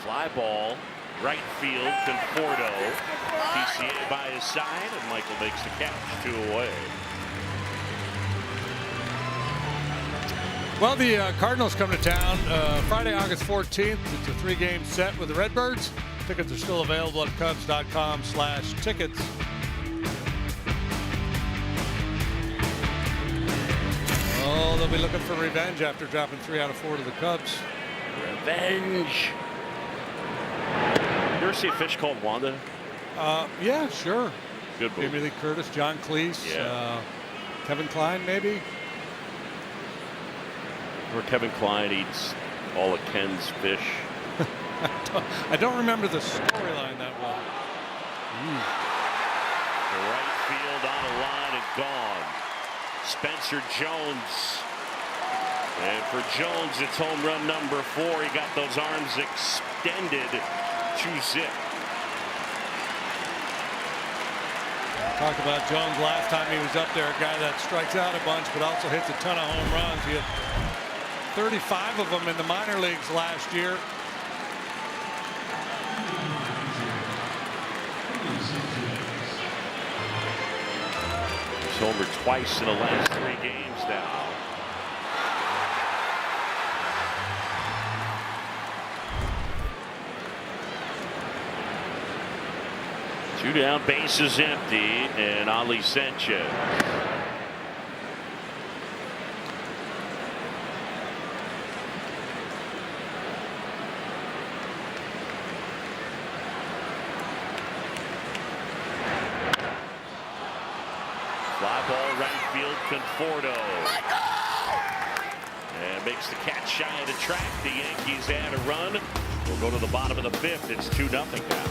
Fly ball, right field, Conforto. PCA by his side, and Michael makes the catch, 2 away. Well, the Cardinals come to town Friday, August 14th. It's a 3-game set with the Redbirds. Tickets are still available at Cubs.com/tickets. Oh, they'll be looking for revenge after dropping 3 out of 4 to the Cubs. Revenge. You ever see a fish called Wanda? Yeah, sure. Good movie. Jamie Lee Curtis, John Cleese, Yeah. Kevin Kline, maybe. Where Kevin Kline eats all of Ken's fish. I don't remember the storyline that well. The right field on the line and gone. Spencer Jones. And for Jones, it's home run number 4. He got those arms extended to zip. Talked about Jones last time he was up there, a guy that strikes out a bunch but also hits a ton of home runs. He had 35 of them in the minor leagues last year. He's homered twice in the last 3 games now. Two down, bases empty, and Ali Sanchez. Fly ball right field, Conforto. And makes the catch shy of the track. The Yankees add a run. We'll go to the bottom of the 5th. It's 2-0 now.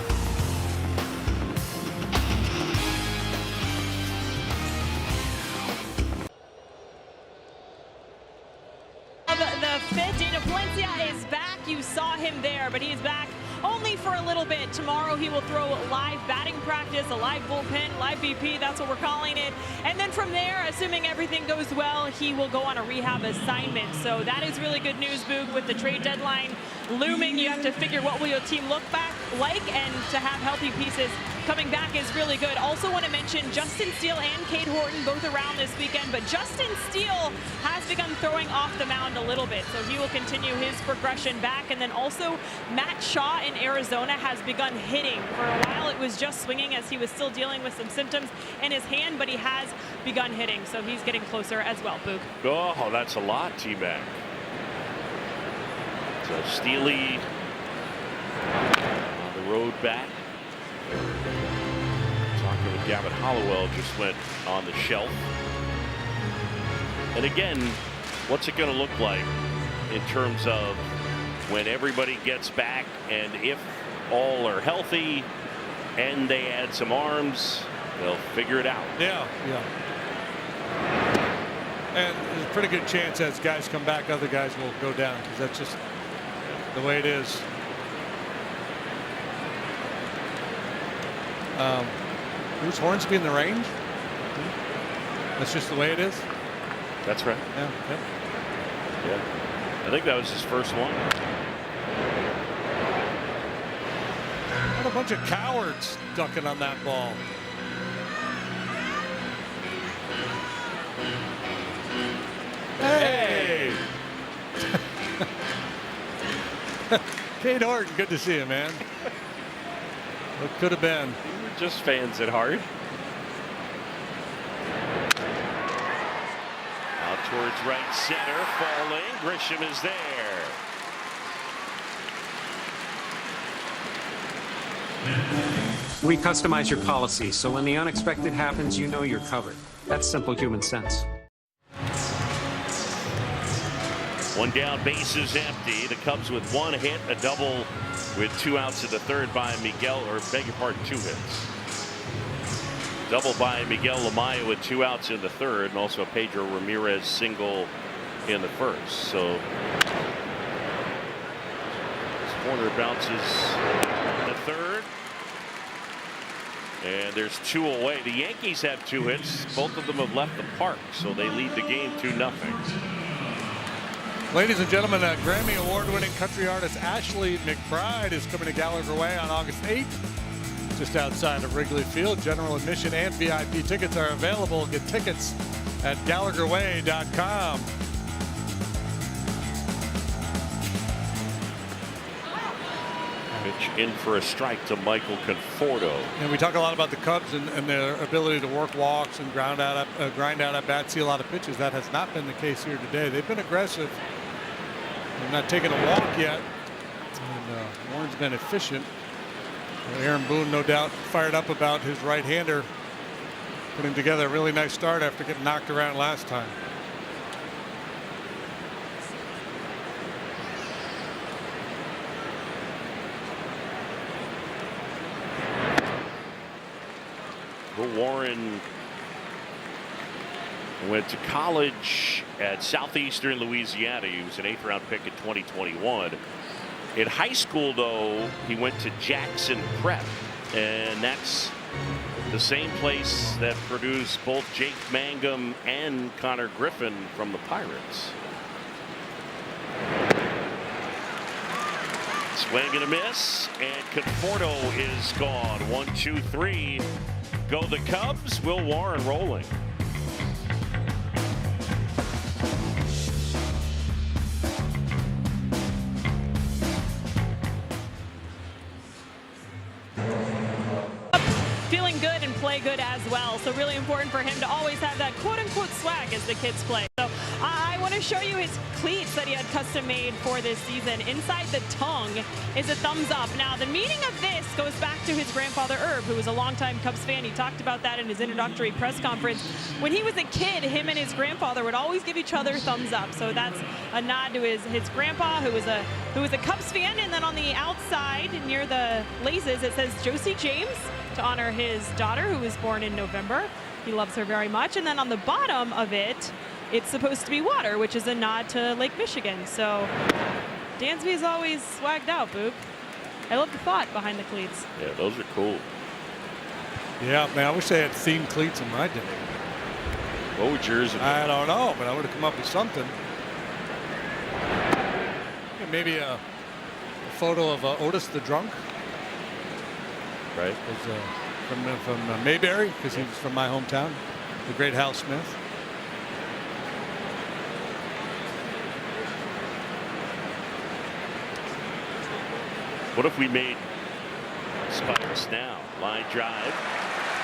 The 5th, Dana Palencia is back. You saw him there, but he is back only for a little bit. Tomorrow he will throw live batting practice, a live bullpen, live BP, that's what we're calling it. And then from there, assuming everything goes well, he will go on a rehab assignment. So that is really good news, Boog, with the trade deadline looming. You have to figure what will your team look back like, and to have healthy pieces coming back is really good. Also want to mention Justin Steele and Cade Horton both around this weekend, but Justin Steele has begun throwing off the mound a little bit, so he will continue his progression back. And then also Matt Shaw in Arizona has begun hitting. For a while it was just swinging as he was still dealing with some symptoms in his hand, but he has begun hitting, so he's getting closer as well, Boog. Oh, that's a lot, T-Mac. So Steely on the road back. Talking with Gavin Hollowell, just went on the shelf. And again, what's it going to look like in terms of when everybody gets back, and if all are healthy and they add some arms, they'll figure it out. Yeah. And there's a pretty good chance as guys come back, other guys will go down, because that's just the way it is. Who's Hornsby in the range? That's just the way it is. That's right. Yeah. I think that was his first one. What a bunch of cowards ducking on that ball. Hey! Cade Horton, good to see you, man. What could have been. We're just fans at heart. Out towards right center, falling. Grisham is there. We customize your policy, so when the unexpected happens, you know you're covered. That's simple human sense. One down, bases empty. The Cubs with one hit, a double with 2 outs in the third by Miguel, or beg your pardon, 2 hits. Double by Miguel Amaya with 2 outs in the third, and also a Pedro Ramirez single in the first. So this corner bounces in the third. And there's 2 away. The Yankees have 2 hits. Both of them have left the park, so they lead the game 2-0. Ladies and gentlemen, Grammy Award-winning country artist Ashley McBride is coming to Gallagher Way on August 8th, just outside of Wrigley Field. General admission and VIP tickets are available. Get tickets at GallagherWay.com. Pitch in for a strike to Michael Conforto. And we talk a lot about the Cubs and their ability to work walks and grind out at bats, see a lot of pitches. That has not been the case here today. They've been aggressive. They're not taking a walk yet. And Warren's been efficient. Aaron Boone, no doubt, fired up about his right-hander putting together a really nice start after getting knocked around last time. Warren went to college at Southeastern Louisiana. He was an 8th round pick in 2021. In high school, though, he went to Jackson Prep, and that's the same place that produced both Jake Mangum and Connor Griffin from the Pirates. Swing and a miss, and Conforto is gone. 1, 2, 3. Go the Cubs. Will Warren rolling. Feeling good and play good as well. So really important for him to always have that quote-unquote swag as the kids play. So I want to show you his cleats that he had custom made for this season. Inside the tongue is a thumbs up. Now the meaning of this goes back to his grandfather Herb, who was a longtime Cubs fan. He talked about that in his introductory press conference. When he was a kid, him and his grandfather would always give each other thumbs up. So that's a nod to his grandpa, who was a Cubs fan. And then on the outside near the laces, it says Josie James, to honor his daughter, who was born in November. He loves her very much. And then on the bottom of it, it's supposed to be water, which is a nod to Lake Michigan. So Dansby is always swagged out, Boog. I love the thought behind the cleats. Yeah, those are cool. Yeah, man, I wish they had themed cleats in my day. What would yours have been? I don't know, but I would have come up with something. Yeah, maybe a photo of Otis the Drunk. Right. From Mayberry, because he was from my hometown. The great Hal Smith. What if we made Spires now? Line drive.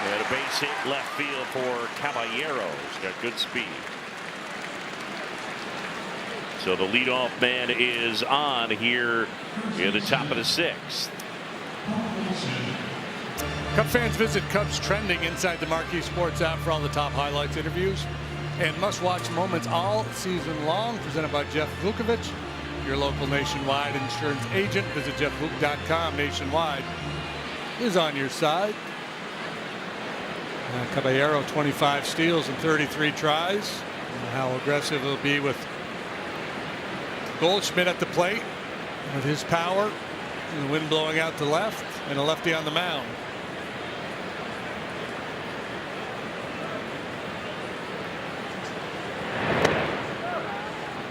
And a base hit left field for Caballero. He's got good speed. So the leadoff man is on here in the top of the 6th. Cub fans, visit Cubs Trending inside the Marquee Sports app for all the top highlights, interviews, and must-watch moments all season long. Presented by Jeff Vukovich, your local nationwide insurance agent. Visit jeffvuk.com. Nationwide is on your side. Caballero, 25 steals and 33 tries. And how aggressive he'll be with Goldschmidt at the plate with his power and the wind blowing out to left and a lefty on the mound.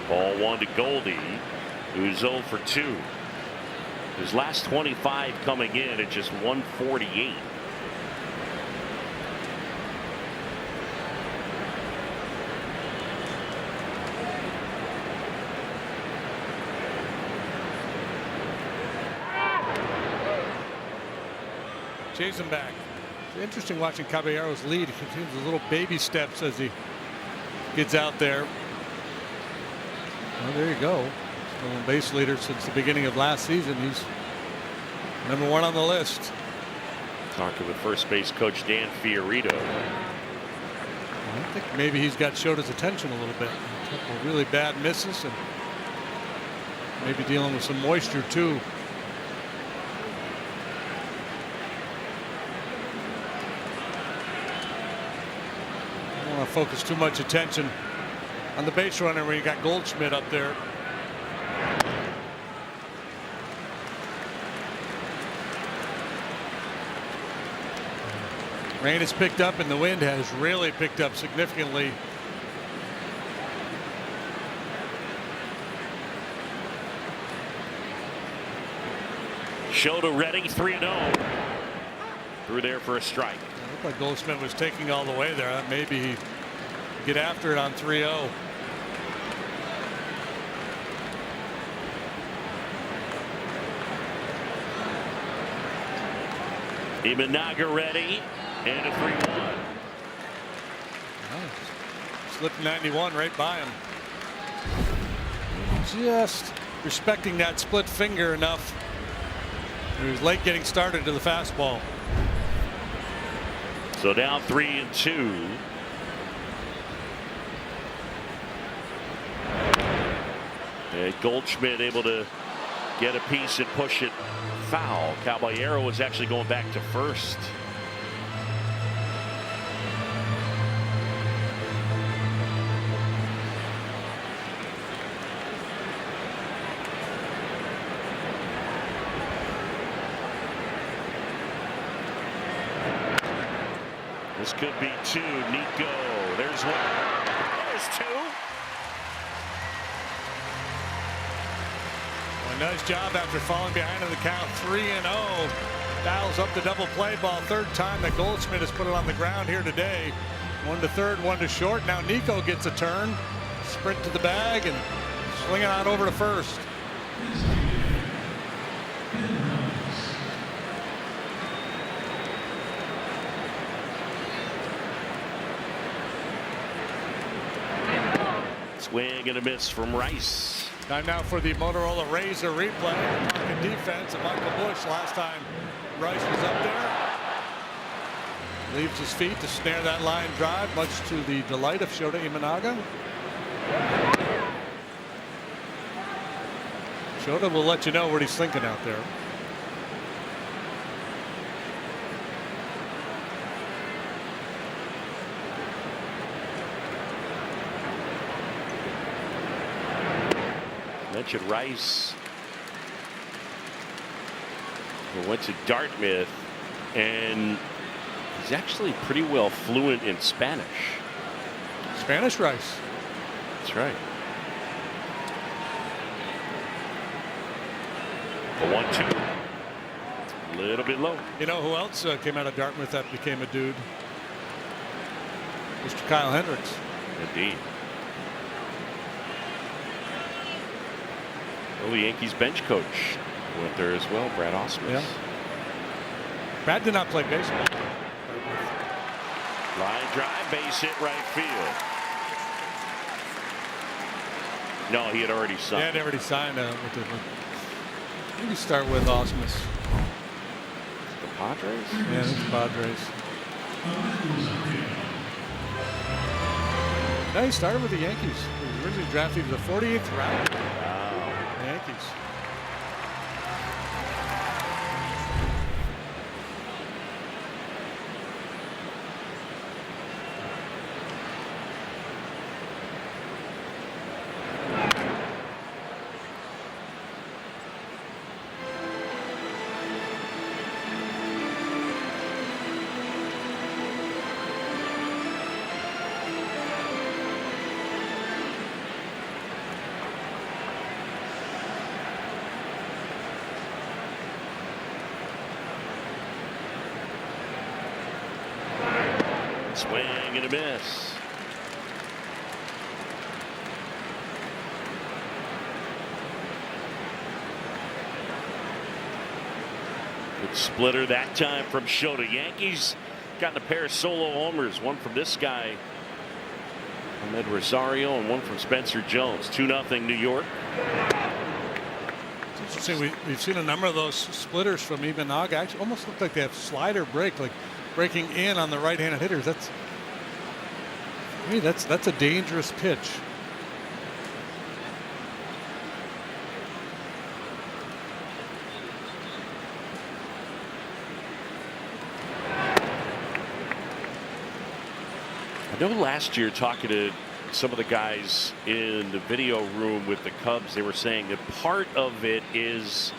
Ball 1 to Goldie, who's 0 for 2. His last 25 coming in at just 148. Chase him back. It's interesting watching Caballero's lead. He continues the little baby steps as he gets out there. Well, there you go. Stolen base leader since the beginning of last season. He's number 1 on the list. Talking with first base coach Dan Fiorito. I think maybe he's got Shota's attention a little bit. A couple of really bad misses and maybe dealing with some moisture too. Don't want to focus too much attention on the base runner when you got Goldschmidt up there. Rain has picked up and the wind has really picked up significantly. Shota ready, 3-0. Through there for a strike. It looked like Goldschmidt was taking all the way there. Maybe he get after it on 3-0. Imanaga ready, and a 3-1. Slipped 91 right by him. Just respecting that split finger enough. He was late getting started to the fastball. So down 3-2. And Goldschmidt able to get a piece and push it foul. Caballero was actually going back to first. This could be 2. Nico. There's 1. There's 2. A nice job after falling behind in the count. 3-0. Dials up the double play ball. Third time that Goldschmidt has put it on the ground here today. 1 to third, 1 to short. Now Nico gets a turn. Sprint to the bag and swing it out over to first. Swing and a miss from Rice. Time now for the Motorola Razor replay. Talking defense of Michael Busch. Last time Rice was up there. Leaves his feet to snare that line drive, much to the delight of Shota Imanaga. Shota will let you know what he's thinking out there. Mentioned Rice. went to Dartmouth, and he's actually pretty well fluent in Spanish. Spanish rice. That's right. The 1-2. A little bit low. You know who else came out of Dartmouth that became a dude? Mr. Kyle Hendricks. Indeed. Well, the Yankees bench coach went there as well, Brad Ausmus. Yeah. Brad did not play baseball. Line drive, base hit right field. No, he had already signed. Yeah, he had already signed with the. Maybe start with Ausmus. The Padres? Yeah, it's the Padres. No, he started with the Yankees. He was originally drafted the 48th round. Wow. The Yankees. Swing and a miss. Good splitter that time from Shota. Yankees gotten a pair of solo homers, one from this guy, Ahmed Rosario, and one from Spencer Jones. 2-0 New York. It's interesting. We've seen a number of those splitters from Imanaga. Actually, almost look like they have slider break, like breaking in on the right-handed hitters. That's a dangerous pitch. I know last year, talking to some of the guys in the video room with the Cubs, they were saying that part of it is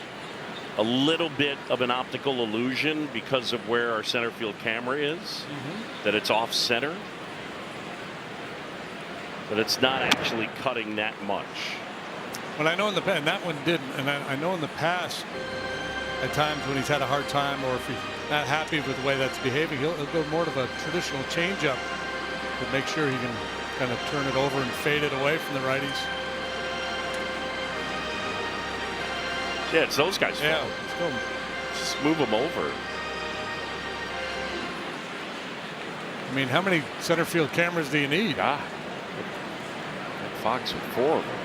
a little bit of an optical illusion because of where our center field camera is, that it's off center, but it's not actually cutting that much. Well, I know in the past, and that one didn't, and I know in the past, at times when he's had a hard time or if he's not happy with the way that's behaving, he'll go more of a traditional changeup to make sure he can kind of turn it over and fade it away from the righties. Yeah, it's those guys. Yeah, just move them over. I mean, how many center field cameras do you need? God, Fox with 4 of them.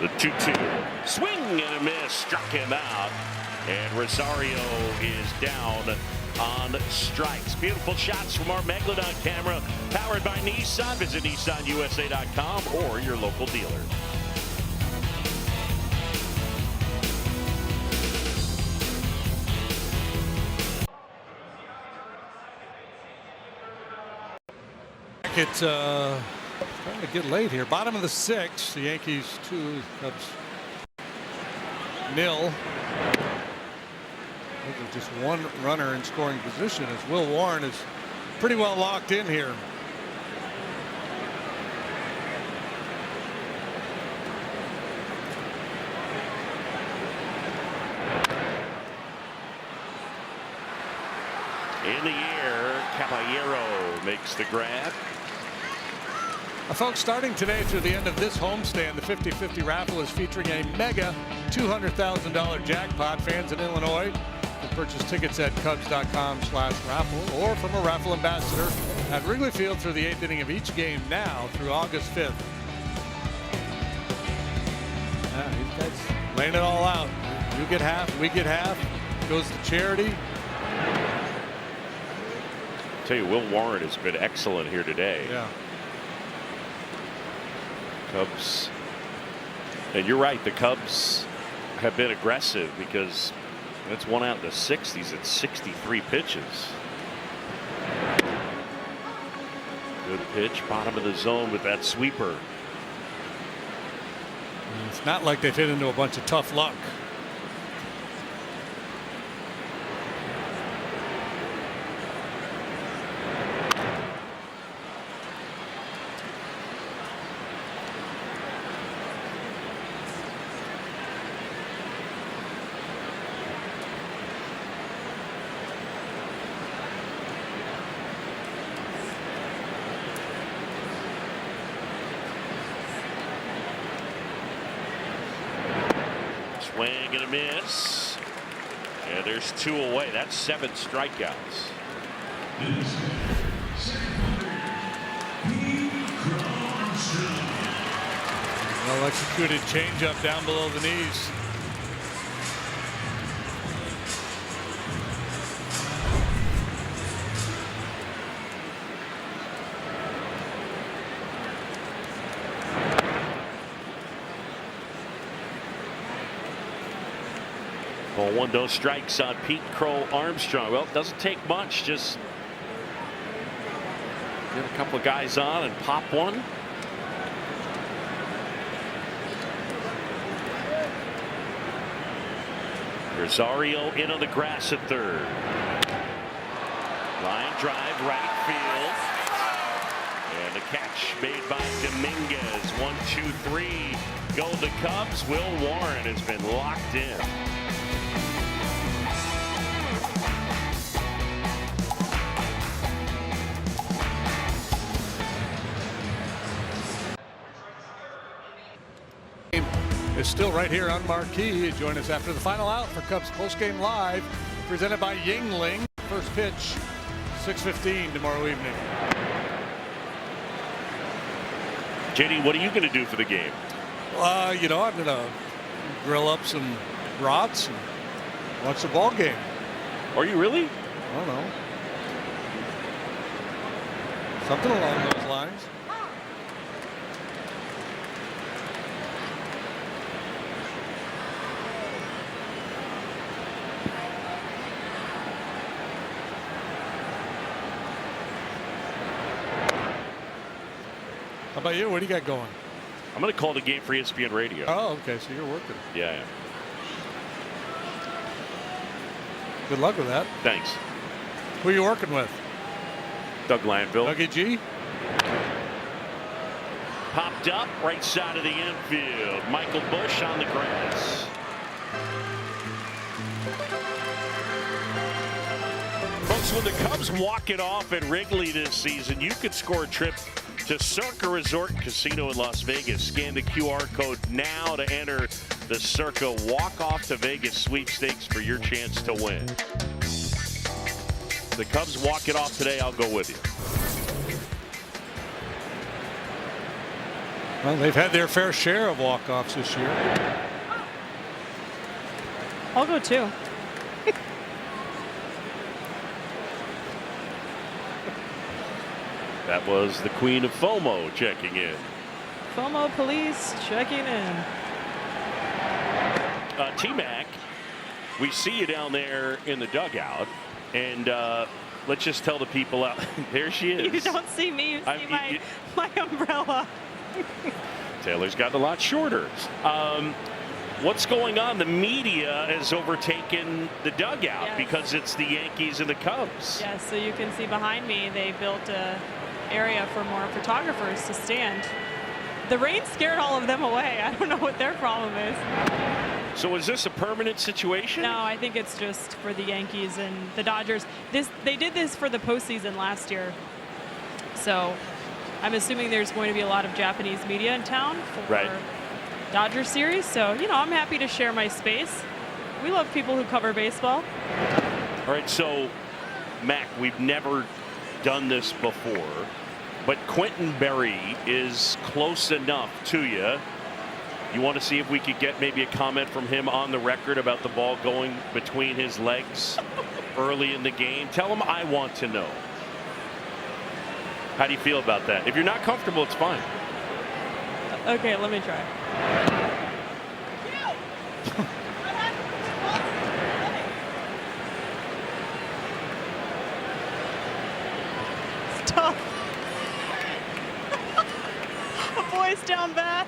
The 2-2 swing and a miss, struck him out, and Rosario is down on strikes. Beautiful shots from our Megalodon camera, powered by Nissan. Visit nissanusa.com or your local dealer. It's starting to get late here. Bottom of the 6th. The Yankees 2, Cubs 0. Just one runner in scoring position as Will Warren is pretty well locked in here. In the air, Caballero makes the grab. Folks, starting today through the end of this homestand, the 50-50 raffle is featuring a mega $200,000 jackpot. Fans in Illinois can purchase tickets at Cubs.com/raffle or from a raffle ambassador at Wrigley Field through the 8th inning of each game now through August 5th. These guys laying it all out. You get half, we get half. Goes to charity. I'll tell you, Will Warren has been excellent here today. Yeah. Cubs, and you're right, the Cubs have been aggressive because that's 1 out in the 6th. He's at 63 pitches. Good pitch, bottom of the zone with that sweeper. It's not like they've hit into a bunch of tough luck. Swing and a miss. And there's 2 away. That's 7 strikeouts. Well executed changeup down below the knees. Ball 1, no strikes on Pete Crow Armstrong. Well, it doesn't take much. Just get a couple of guys on and pop one. Rosario in on the grass at third. Line drive, right field. And the catch made by Dominguez. 1, 2, 3. Go the Cubs. Will Warren has been locked in. Is still right here on Marquee. Join us after the final out for Cubs postgame live, presented by Yingling. First pitch, 6:15 tomorrow evening. JD, what are you going to do for the game? You know, I'm going to grill up some brats and watch the ball game. Are you really? I don't know. Something along those lines. How about you? What do you got going? I'm going to call the game for ESPN Radio. Oh, okay. So you're working. Yeah, yeah. Good luck with that. Thanks. Who are you working with? Doug Landville. Dougie G? Popped up right side of the infield. Michael Busch on the grass. Folks, when the Cubs walk it off at Wrigley this season, you could score a trip to Circa Resort and Casino in Las Vegas. Scan the QR code now to enter the Circa Walk Off to Vegas sweepstakes for your chance to win. The Cubs walk it off today. I'll go with you. Well, they've had their fair share of walk-offs this year. I'll go too. That was the Queen of FOMO checking in. FOMO police checking in. T-Mac, we see you down there in the dugout, and let's just tell the people out. There she is. You don't see me. You see my umbrella. Taylor's gotten a lot shorter. What's going on? The media has overtaken the dugout because it's the Yankees and the Cubs. Yes, so you can see behind me they built a area for more photographers to stand. The rain scared all of them away. I don't know what their problem is. So is this a permanent situation? No, I think it's just for the Yankees and the Dodgers. They did this for the postseason last year. So I'm assuming there's going to be a lot of Japanese media in town for Dodger series. So, you know, I'm happy to share my space. We love people who cover baseball. All right, so, Mac, we've never done this before, but Quentin Berry is close enough to you. You want to see if we could get maybe a comment from him on the record about the ball going between his legs early in the game? Tell him I want to know. How do you feel about that? If you're not comfortable, it's fine. Okay, let me try. Stop. A boy's down bad.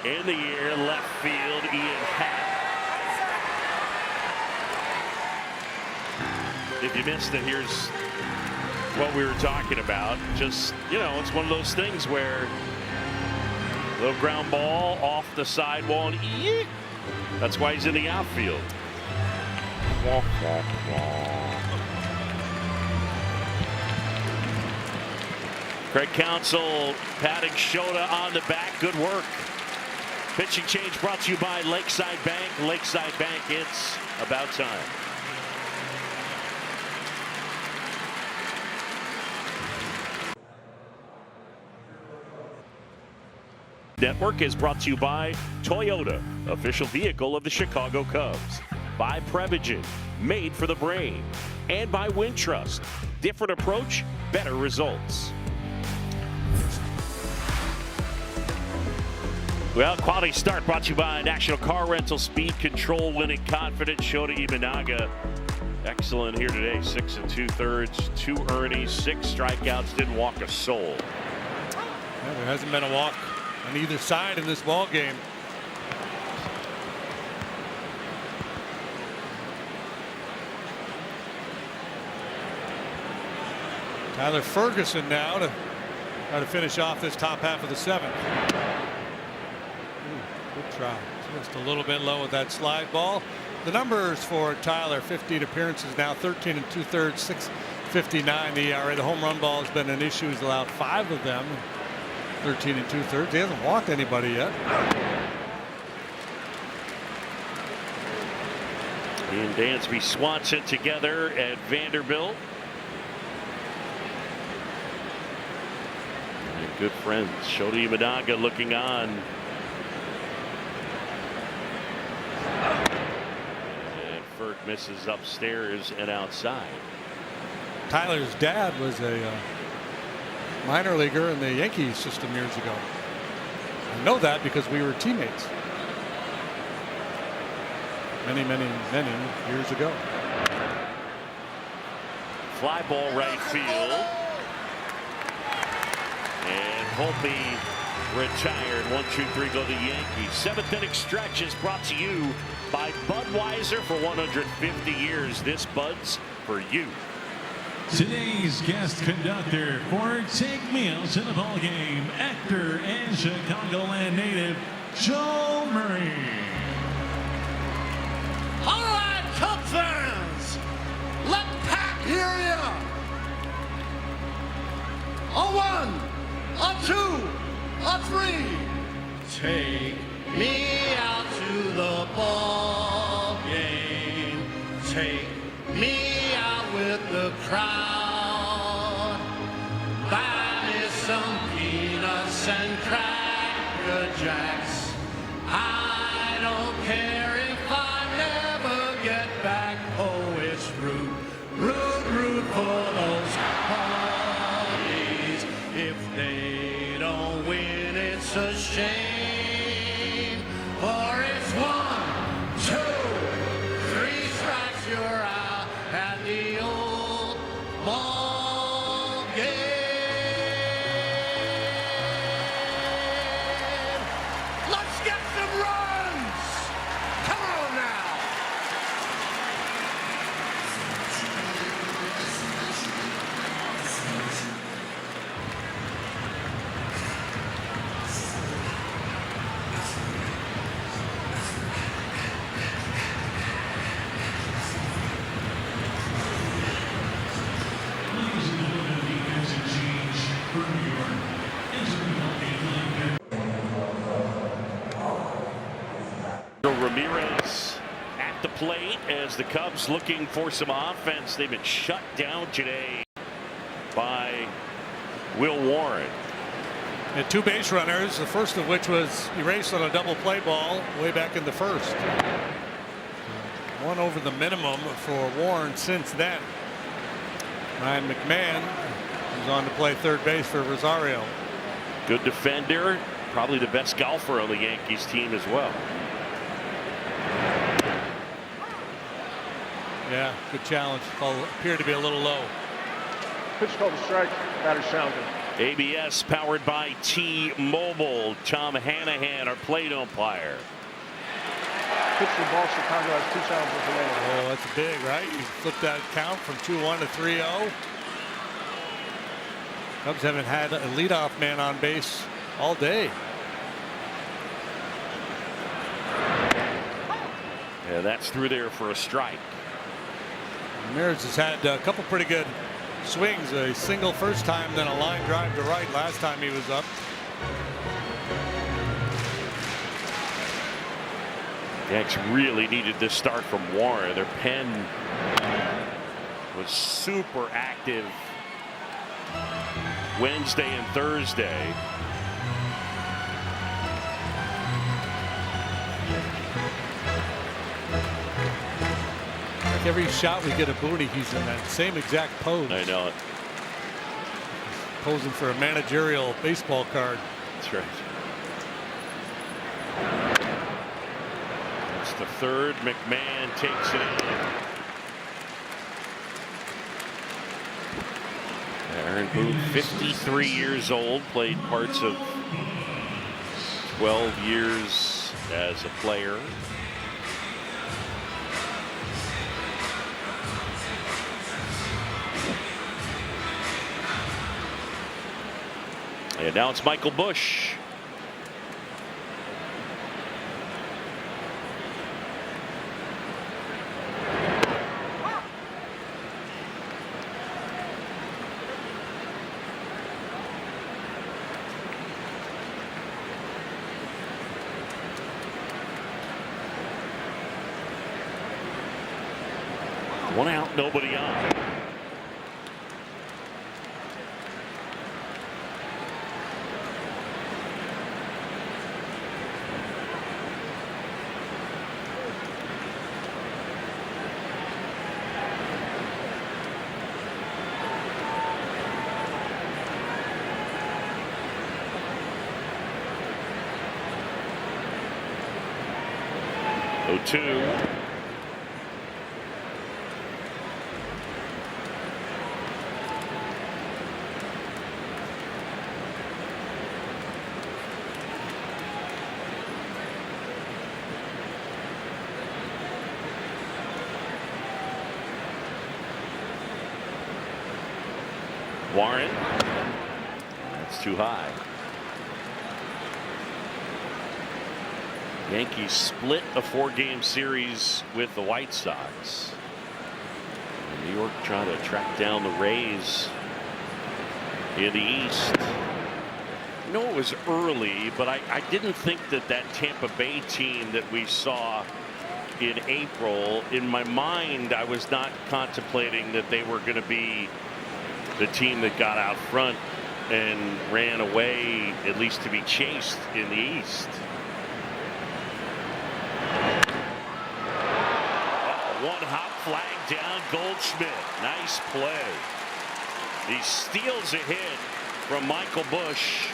In the air, left field, Ian Happ. If you missed it, here's what we were talking about. Just, you know, it's one of those things where little ground ball off the sidewall, and eek, that's why he's in the outfield. Craig Counsell patting Shota on the back. Good work. Pitching change brought to you by Lakeside Bank. Lakeside Bank, it's about time. Network is brought to you by Toyota, official vehicle of the Chicago Cubs. By Prevagen, made for the brain. And by Wintrust, different approach, better results. Well, quality start brought to you by National Car Rental, speed, control, winning confidence. Shota Imanaga, excellent here today. 6 2/3, 2 earnings, 6 strikeouts, didn't walk a soul. Yeah, there hasn't been a walk on either side in this ball game. Tyler Ferguson now to try to finish off this top half of the 7th. Good try. Just a little bit low with that slide ball. The numbers for Tyler: 15 appearances now, 13 2/3, 6.59 the ERA. The home run ball has been an issue. He's allowed 5 of them. 13 2/3. He hasn't walked anybody yet. And Dansby Swanson together at Vanderbilt. And good friends. Shota Imanaga looking on. And Ferg misses upstairs and outside. Tyler's dad was a minor leaguer in the Yankees system years ago. I know that because we were teammates many years ago. Fly ball right field. And Holtby retired. 1, 2, 3 go the Yankees. 7th inning stretch is brought to you by Budweiser. For 150 years, this Bud's for you. Today's guest conductor for Take Me Out to the Ball Game, actor and Chicagoland native Joe Murray. All right, Cub fans, let Pat hear ya. A 1, a 2, a 3. Take me out to the ball game. Take me out with the crowd. Buy me some peanuts and Cracker Jacks. I don't care if I never get back. Oh, it's root for those Ponies. If they don't win, it's a shame. For it's 1, 2, 3 strikes, you're out at the old ball game. Let's get some runs. Come on now. Ladies and gentlemen, defensive change for New York. Ramirez at the plate as the Cubs looking for some offense. They've been shut down today by Will Warren. And 2 base runners, the first of which was erased on a double play ball way back in the 1st. 1 over the minimum for Warren since then. Ryan McMahon is on to play 3rd base for Rosario. Good defender, probably the best golfer on the Yankees team as well. Yeah, good challenge. Appeared to be a little low. Pitch called a strike. Batter sounded. ABS powered by T-Mobile. Tom Hanahan, our plate umpire. Pitch the ball. Chicago has 2 challenges remaining. Oh, that's big, right? You flip that count from 2-1 to 3-0. Cubs haven't had a leadoff man on base all day. Yeah, that's through there for a strike. Ramirez has had a couple pretty good swings, a single first time, then a line drive to right last time he was up. Yanks really needed this start from Warren. Their pen was super active Wednesday and Thursday. Like every shot we get a Booney, he's in that same exact pose. I know it. Posing for a managerial baseball card. That's right. It's the third. McMahon takes it in. Aaron Boone, 53 years old, played parts of 12 years as a player. And now it's Michael Busch. One out, nobody on. Oh, 2. Warren. That's too high. Yankees split a 4-game series with the White Sox. New York trying to track down the Rays in the East. I know it was early, but I didn't think that Tampa Bay team that we saw in April, in my mind, I was not contemplating that they were going to be the team that got out front and ran away, at least to be chased in the East. One hop flag down, Goldschmidt. Nice play. He steals a hit from Michael Busch.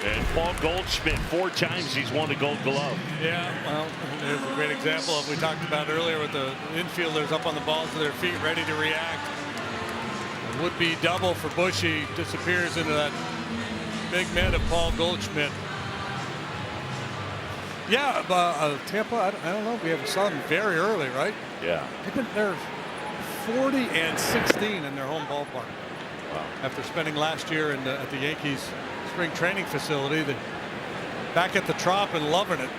And Paul Goldschmidt, 4 times he's won the Gold Glove. Yeah, well, there's a great example of we talked about earlier with the infielders up on the balls of their feet, ready to react. A would-be double for Busch. He disappears into that big mitt of Paul Goldschmidt. Yeah, Tampa, I don't know if we saw them very early, right? Yeah. They're 40-16 in their home ballpark. Wow. After spending last year at the Yankees spring training facility, they're back at the Trop and loving it.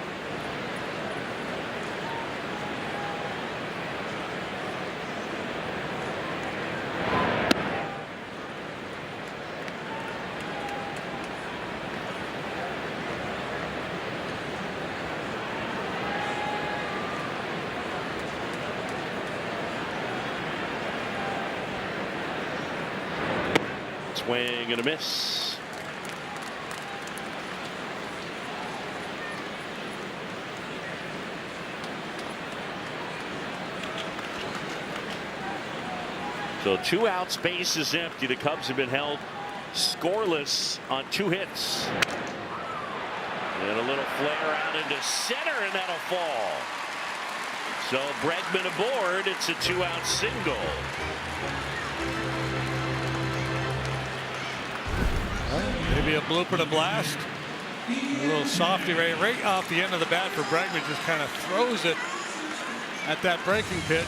Swing and a miss. So 2 outs, base is empty. The Cubs have been held scoreless on 2 hits. And a little flare out into center, and that'll fall. So Bregman aboard. It's a 2-out single. Maybe a bloop and a blast. A little softy right off the end of the bat for Bregman. Just kind of throws it at that breaking pitch.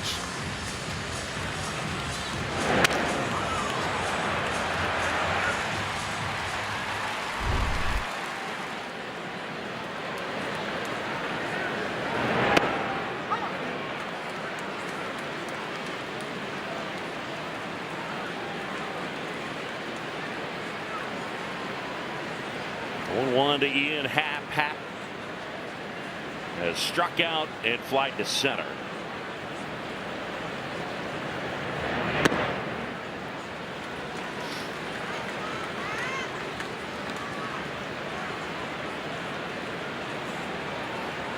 0-1 to Ian Happ. Happ has struck out and flied to center.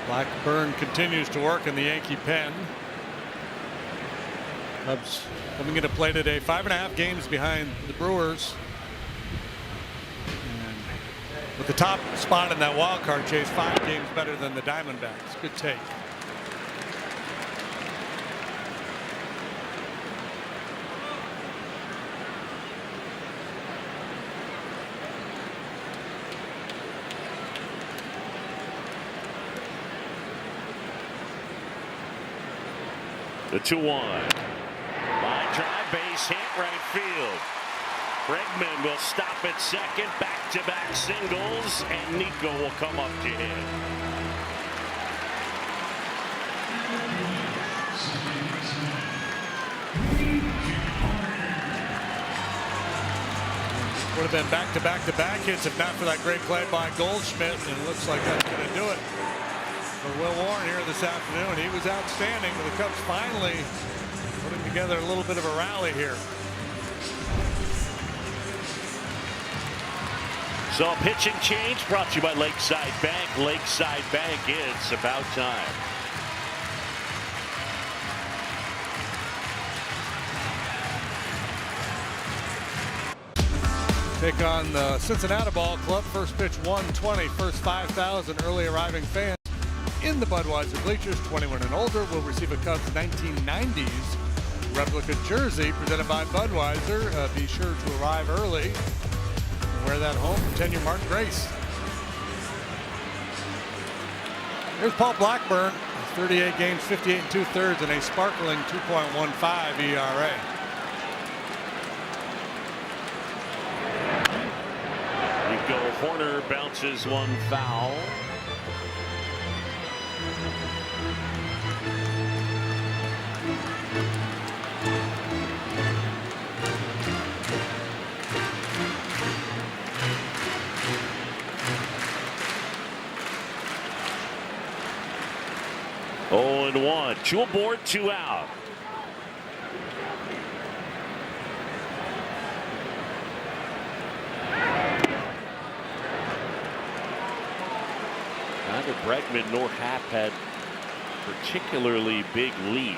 Blackburn continues to work in the Yankee pen. Cubs coming into play today, 5.5 games behind the Brewers. And with the top spot in that wild card chase, 5 games better than the Diamondbacks. Good take. The 2-1. Line drive, base hit, right field. Bregman will stop at second. Back-to-back singles, and Nico will come up to hit. Would have been back-to-back hits if not for that great play by Goldschmidt, and it looks like that's going to do it for Will Warren here this afternoon. He was outstanding, but the Cubs finally putting together a little bit of a rally here. So a pitching change brought to you by Lakeside Bank. Lakeside Bank, it's about time. Take on the Cincinnati Ball Club. First pitch 120, first 5,000 early arriving fans in the Budweiser bleachers, 21 and older, will receive a Cubs 1990s replica jersey presented by Budweiser. Be sure to arrive early and wear that home for 10-year Martin Grace. Here's Paul Blackburn, 38 games, 58 2/3, and a sparkling 2.15 ERA. Nico Horner bounces one foul. Oh, and 1, 2 aboard, 2 out. Neither Bregman nor Happ had particularly big leads.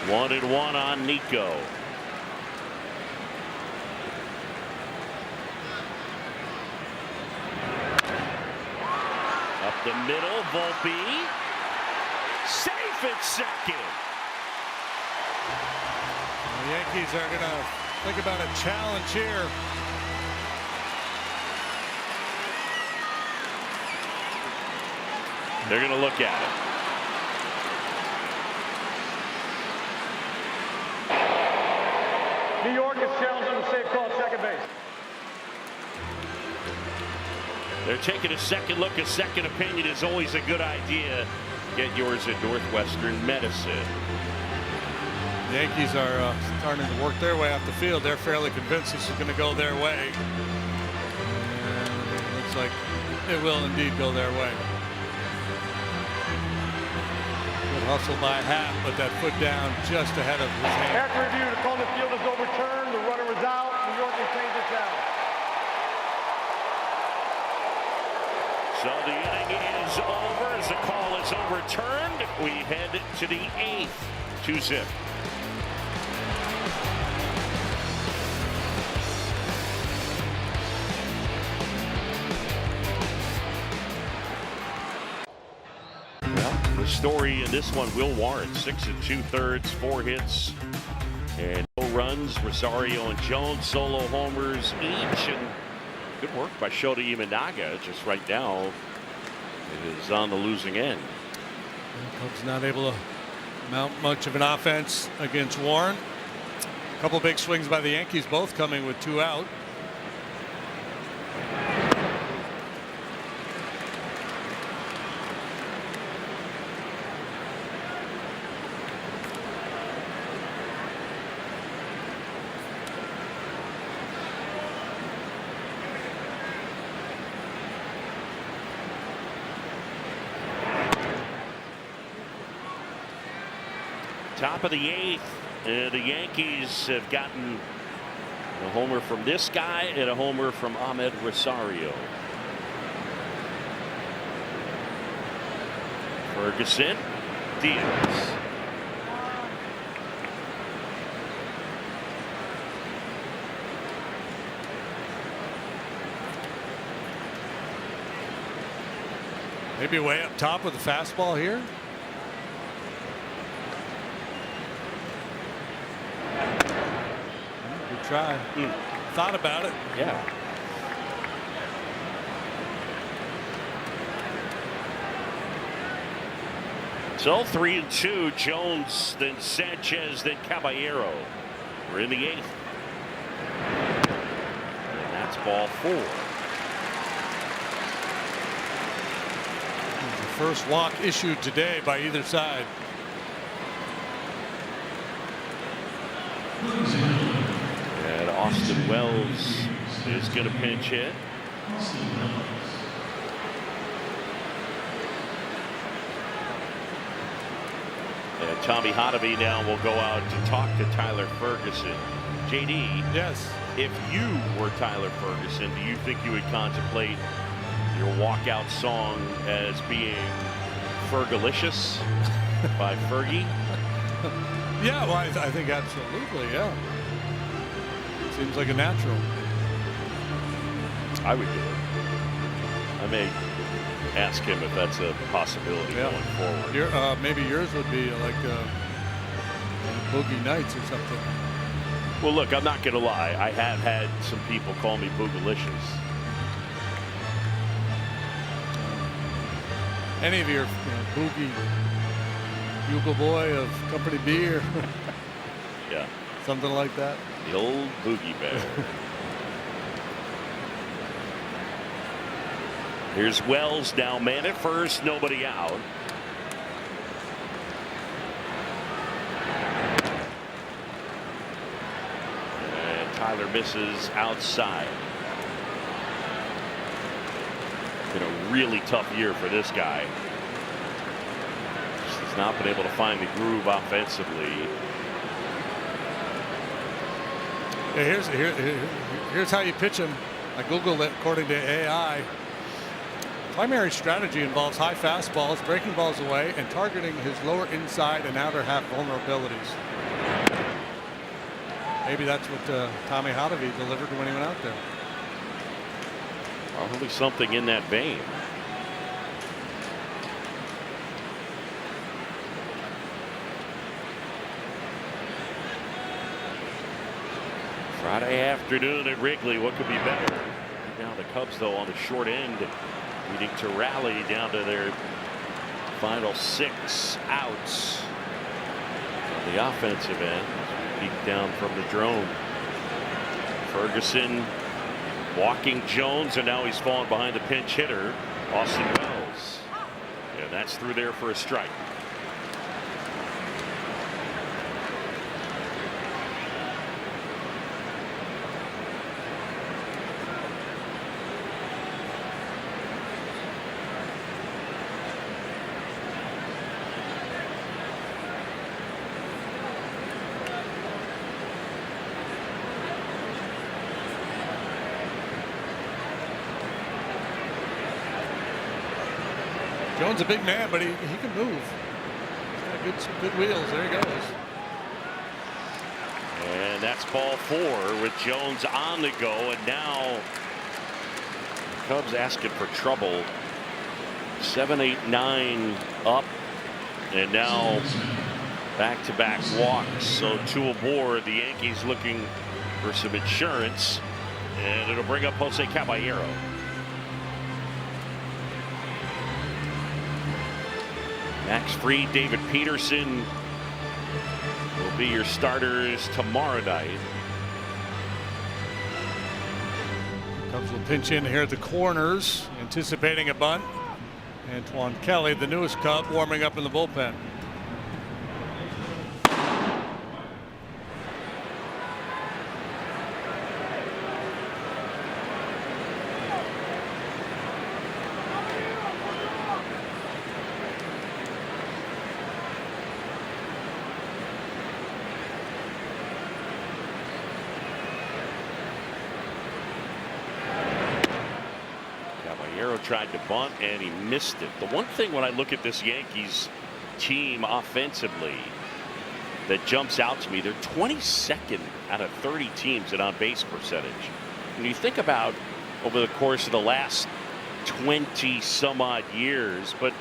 One and 1 on Nico. Up the middle, Volpe. Safe at second. The Yankees are going to think about a challenge here. They're going to look at it. New York is challenging the safe call at second base. They're taking a second look. A second opinion is always a good idea. Get yours at Northwestern Medicine. The Yankees are starting to work their way off the field. They're fairly convinced this is going to go their way. And it looks like it will indeed go their way. Good hustle by Happ, but that foot down just ahead of his hand. After review, the call on the field is overturned. The runner was out. New York retains its out. So the inning is over as the call is overturned. We head to the 8th. 2-zip. Well, the story in this one, Will Warren, 6 2/3, 4 hits, and no runs. Rosario and Jones solo homers each, and good work by Shota Imanaga. Just right now, it is on the losing end. Cubs not able to mount much of an offense against Warren. A couple big swings by the Yankees, both coming with 2 out. Top of the 8th, the Yankees have gotten a homer from this guy and a homer from Ahmed Rosario. Ferguson, Diaz. Maybe way up top with the fastball here. Good try. Thought about it. Yeah. So 3-2. Jones, then Sanchez, then Caballero. We're in the 8th. And that's ball 4. The first walk issued today by either side. And Austin Wells is going to pinch hit. And Tommy Hotovy now will go out to talk to Tyler Ferguson. JD, yes. If you were Tyler Ferguson, do you think you would contemplate your walkout song as being Fergalicious by Fergie? Yeah, well, I think absolutely, yeah. Seems like a natural. I would do it. I may ask him if that's a possibility going forward. Maybe yours would be like Boogie Nights or something. Well, look, I'm not going to lie. I have had some people call me Boogalicious. Any of your Boogie Bugle Boy of Company B or yeah, something like that. The old Boogie Bear. Here's Wells now, man at first, nobody out. And Tyler misses outside. Been a really tough year for this guy. He's not been able to find the groove offensively. Yeah, here's how you pitch him. I googled it. According to AI, primary strategy involves high fastballs, breaking balls away, and targeting his lower inside and outer half vulnerabilities. Maybe that's what Tommy Hotovy delivered when he went out there. Probably something in that vein. Friday afternoon at Wrigley. What could be better? Now the Cubs, though, on the short end, needing to rally down to their final 6 outs on the offensive end. Peek down from the drone. Ferguson walking Jones, and now he's fallen behind the pinch hitter, Austin Wells. And that's through there for a strike. Jones a big man, but he can move. He's got good wheels. There he goes. And that's ball 4 with Jones on the go. And now the Cubs asking for trouble. 7, 8, 9 up. And now back-to-back walks. So 2 aboard. The Yankees looking for some insurance. And it'll bring up Jose Caballero. Max Fried, David Peterson will be your starters tomorrow night. Cubs will pinch in here at the corners, anticipating a bunt. Antoine Kelly, the newest Cub, warming up in the bullpen. tried to bunt, and he missed it. The one thing when I look at this Yankees team offensively that jumps out to me, they're 22nd out of 30 teams in on-base percentage. When you think about over the course of the last 20 some odd years, but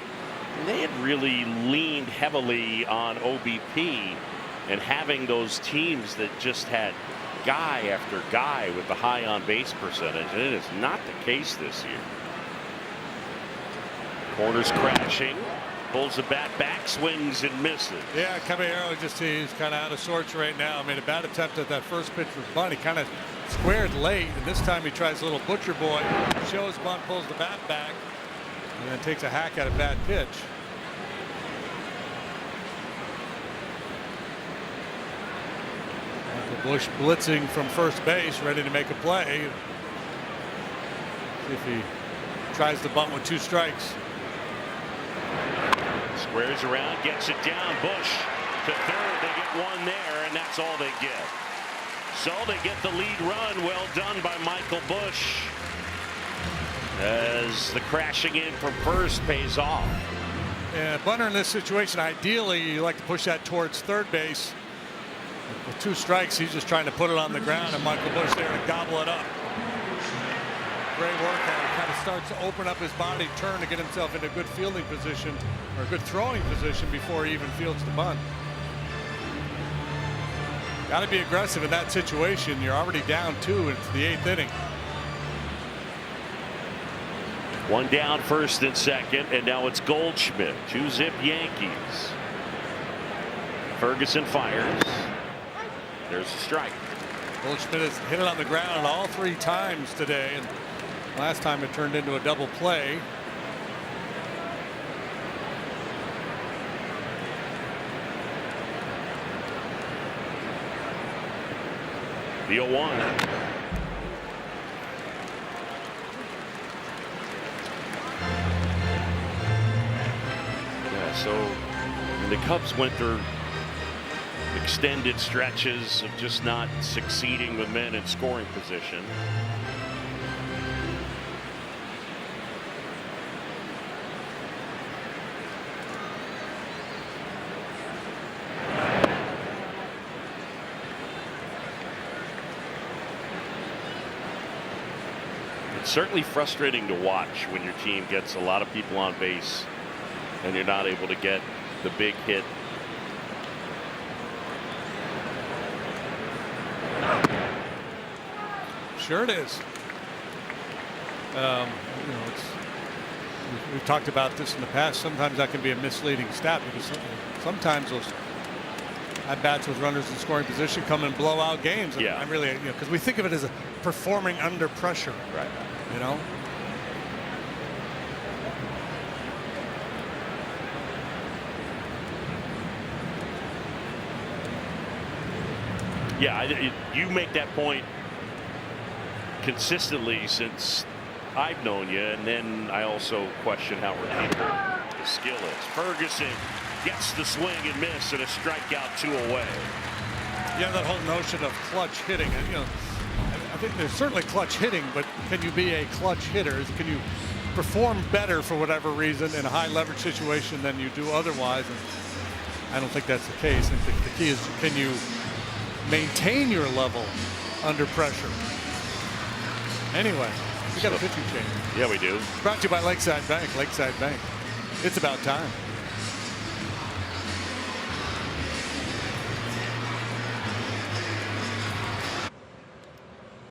they had really leaned heavily on OBP and having those teams that just had guy after guy with the high on-base percentage, and it is not the case this year. Corners crashing, pulls the bat back, swings and misses. Yeah, Caballero just, he's kind of out of sorts right now. I mean, a bad attempt at that first pitch was bunt. He kind of squared late, and this time he tries a little butcher boy, shows bunt, pulls the bat back, and then takes a hack at a bad pitch. Bush blitzing from first base, ready to make a play. See if he tries the bunt with 2 strikes. Squares around, gets it down. Bush to third. They get one there, and that's all they get. So they get the lead run. Well done by Michael Bush, as the crashing in from first pays off. Yeah, bunter in this situation, ideally you like to push that towards third base. With 2 strikes, he's just trying to put it on the ground, and Michael Bush there to gobble it up. Great work. He kind of starts to open up his body, turn to get himself into a good fielding position or a good throwing position before he even fields the bunt. Got to be aggressive in that situation. You're already down 2. It's the 8th inning. One down, first and second, and now it's Goldschmidt. 2-zip Yankees. Ferguson fires. There's a strike. Goldschmidt has hit it on the ground all 3 times today, and last time it turned into a double play. The 0-1. Yeah, so the Cubs went through extended stretches of just not succeeding with men in scoring position. It's certainly frustrating to watch when your team gets a lot of people on base and you're not able to get the big hit. Sure it is. We've talked about this in the past. Sometimes that can be a misleading stat because sometimes those at-bats with runners in scoring position come and blow out games. And yeah. I'm really, because we think of it as a performing under pressure. Right. You know. Yeah, you make that point consistently since I've known you, and then I also question how repeatable the skill is. Ferguson gets the swing and miss, and a strikeout, 2 away. Yeah, that whole notion of clutch hitting, and I think there's certainly clutch hitting, but can you be a clutch hitter? Can you perform better for whatever reason in a high leverage situation than you do otherwise? And I don't think that's the case. I think the key is, can you maintain your level under pressure? Anyway, we got a pitching change. Yeah, we do. Brought to you by Lakeside Bank. Lakeside Bank. It's about time.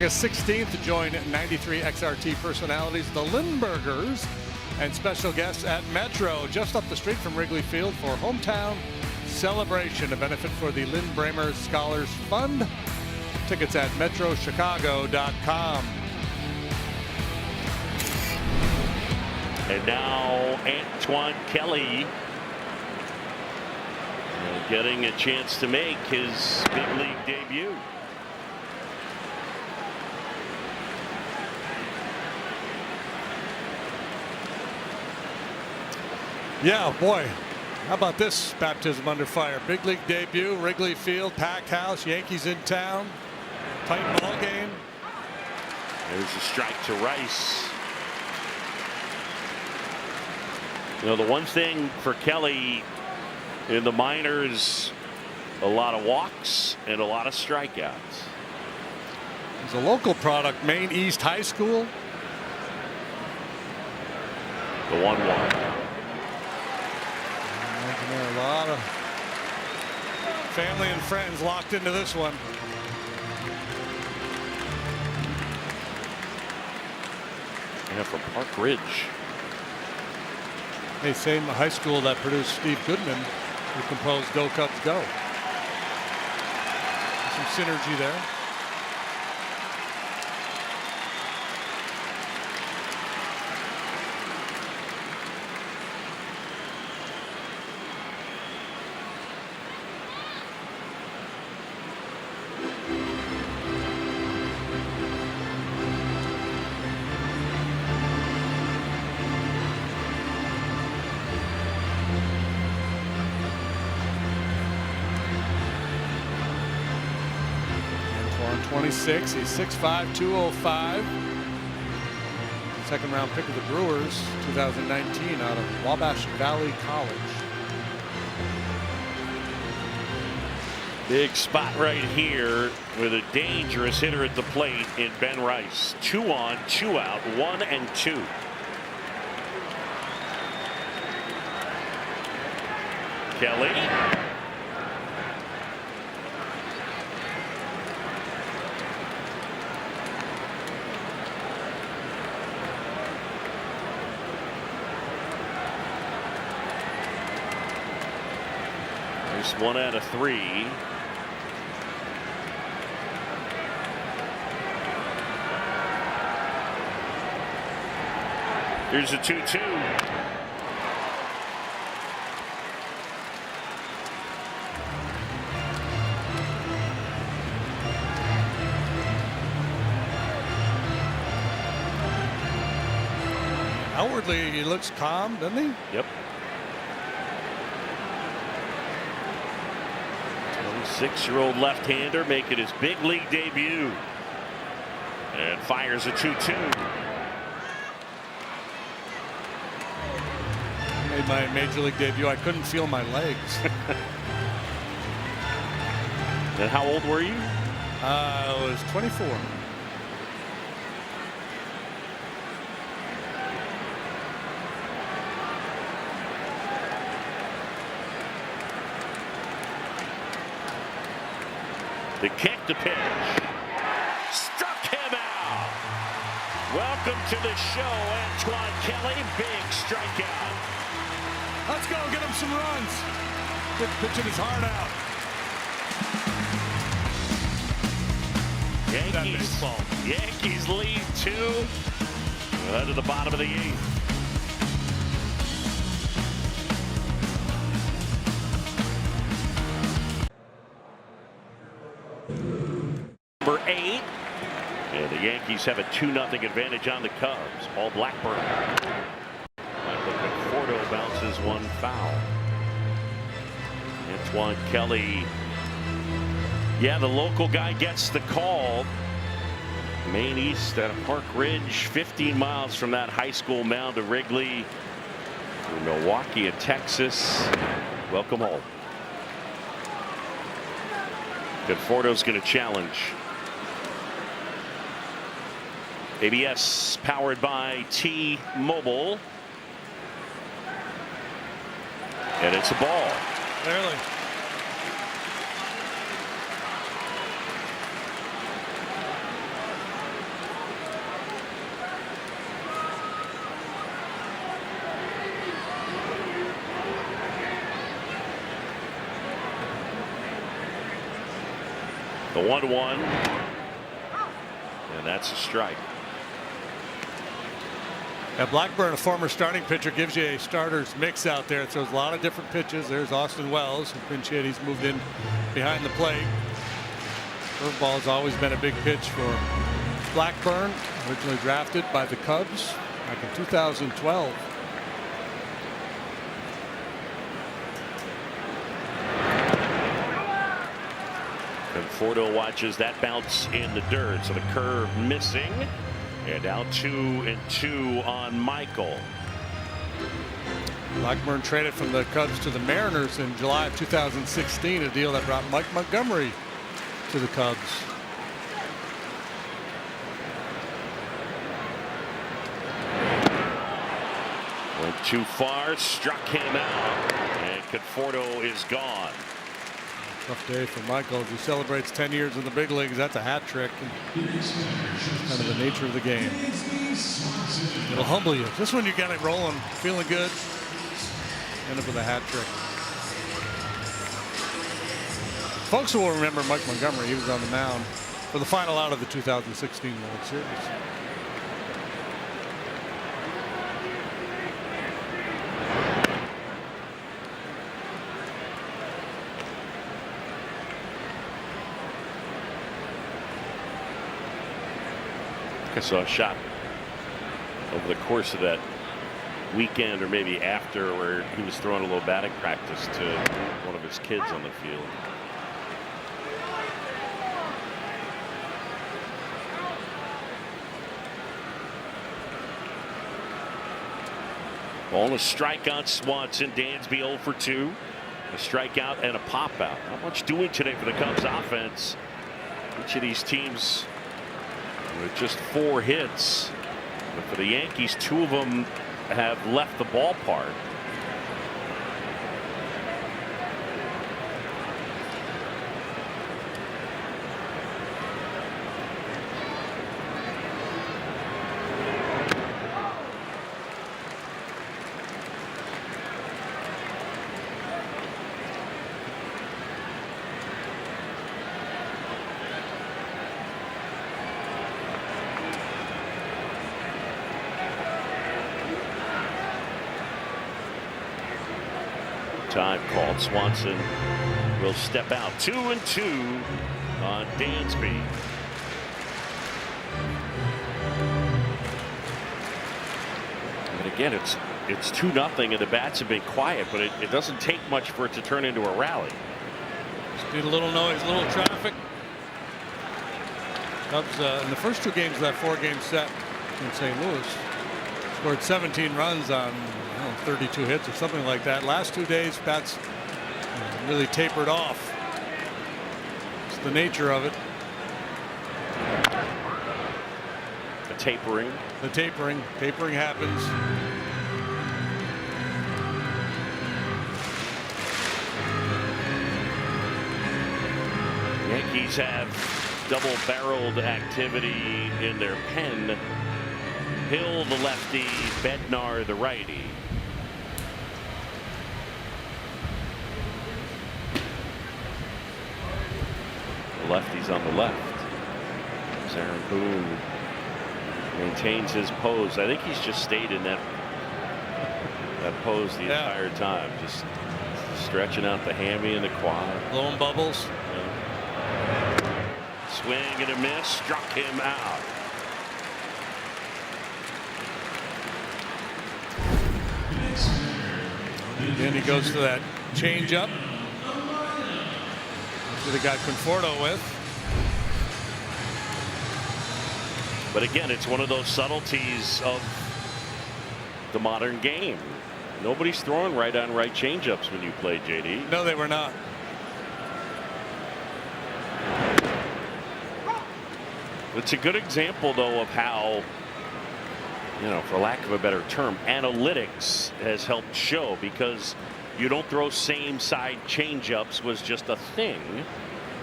August 16th to join 93 XRT personalities, the Lindberghers, and special guests at Metro, just up the street from Wrigley Field for Hometown Celebration, a benefit for the Lynn Bramer Scholars Fund. Tickets at metrochicago.com. And now Antoine Kelly getting a chance to make his big league debut. Yeah, boy, how about this baptism under fire? Big league debut, Wrigley Field, packed house, Yankees in town, tight ball game. There's a strike to Rice. You know, the one thing for Kelly in the minors, a lot of walks and a lot of strikeouts. He's a local product, Maine East High School. The 1-1. There are a lot of family and friends locked into this one. Yeah, from Park Ridge. Hey, same high school that produced Steve Goodman, who composed Go Cubs Go. Some synergy there. On 26, he's 6'5", 205. Second round pick of the Brewers, 2019, out of Wabash Valley College. Big spot right here with a dangerous hitter at the plate in Ben Rice. 2 on, 2 out, 1 and 2. Kelly. There's 1 out of 3. Here's a 2-2. Outwardly, he looks calm, doesn't he? Yep. 26-year-old left-hander making his big league debut. And fires a 2-2. Made my major league debut. I couldn't feel my legs. And how old were you? I was 24. The kick to pitch. Struck him out. Welcome to the show, Antoine Kelly. Big strikeout. Let's go get him some runs. Pitching his heart out. Yankees lead 2. To the bottom of the 8th. Number 8. And the Yankees have a 2-0 advantage on the Cubs. All Blackburn. Fordo bounces one foul. Antoine Kelly. Yeah, the local guy gets the call. Maine East at Park Ridge, 15 miles from that high school mound to Wrigley. Through Milwaukee and Texas. Welcome home. Conforto's going to challenge. ABS powered by T-Mobile. And it's a ball. Barely. The 1-1. And that's a strike. Yeah, Blackburn, a former starting pitcher, gives you a starter's mix out there. It throws a lot of different pitches. There's Austin Wells, who pinch hit. He's moved in behind the plate. Curveball has always been a big pitch for Blackburn, originally drafted by the Cubs back in 2012. Conforto watches that bounce in the dirt. So the curve missing. And now 2-2 on Michael. Blackburn traded from the Cubs to the Mariners in July of 2016, a deal that brought Mike Montgomery to the Cubs. Went too far, struck him out, and Conforto is gone. Tough day for Michael as he celebrates 10 years in the big leagues. That's a hat trick. And kind of the nature of the game. It'll humble you. Just when you got it rolling, feeling good, end up with a hat trick. Folks will remember Mike Montgomery. He was on the mound for the final out of the 2016 World Series. I saw a shot over the course of that weekend, or maybe after, where he was throwing a little batting practice to one of his kids on the field. Ball, a strike on Swanson. Dansby 0 for 2. A strikeout and a pop out. Not much doing today for the Cubs offense. Each of these teams with just 4 hits. But for the Yankees, 2 of them have left the ballpark. Time called. Swanson will step out. 2-2 on Dansby. And again, it's 2-0, and the bats have been quiet, but it doesn't take much for it to turn into a rally. Just need a little noise, a little traffic. Cubs in the first 2 games of that 4-game set in St. Louis scored 17 runs on 32 hits or something like that. Last 2 days, bats really tapered off. It's the nature of it. The tapering. The tapering. Tapering happens. Yankees have double-barreled activity in their pen. Hill, the lefty, Bednar, the righty. The lefty's on the left. Aaron Boone maintains his pose. I think he's just stayed in that pose the entire time, just stretching out the hammy and the quad. Blowing bubbles. Swing and a miss, struck him out. Then he goes to that changeup that he got Conforto with. But again, it's one of those subtleties of the modern game. Nobody's throwing right on right changeups when you play, JD. No, they were not. It's a good example, though, of how, for lack of a better term, analytics has helped show, because you don't throw same side changeups was just a thing,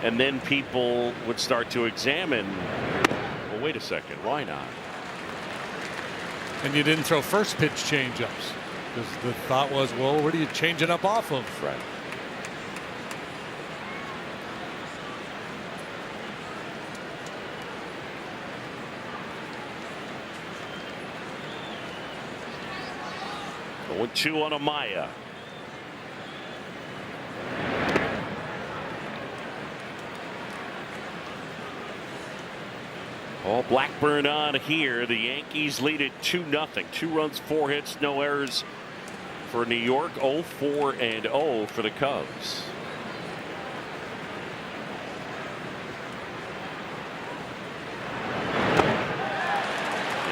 and then people would start to examine, well, wait a second, why not? And you didn't throw first pitch changeups because the thought was, well, what are you changing up off of? Right. With 2 on Amaya. All Blackburn on here. The Yankees lead it 2-0. 2 runs, 4 hits, no errors for New York. 0-4-0 for the Cubs.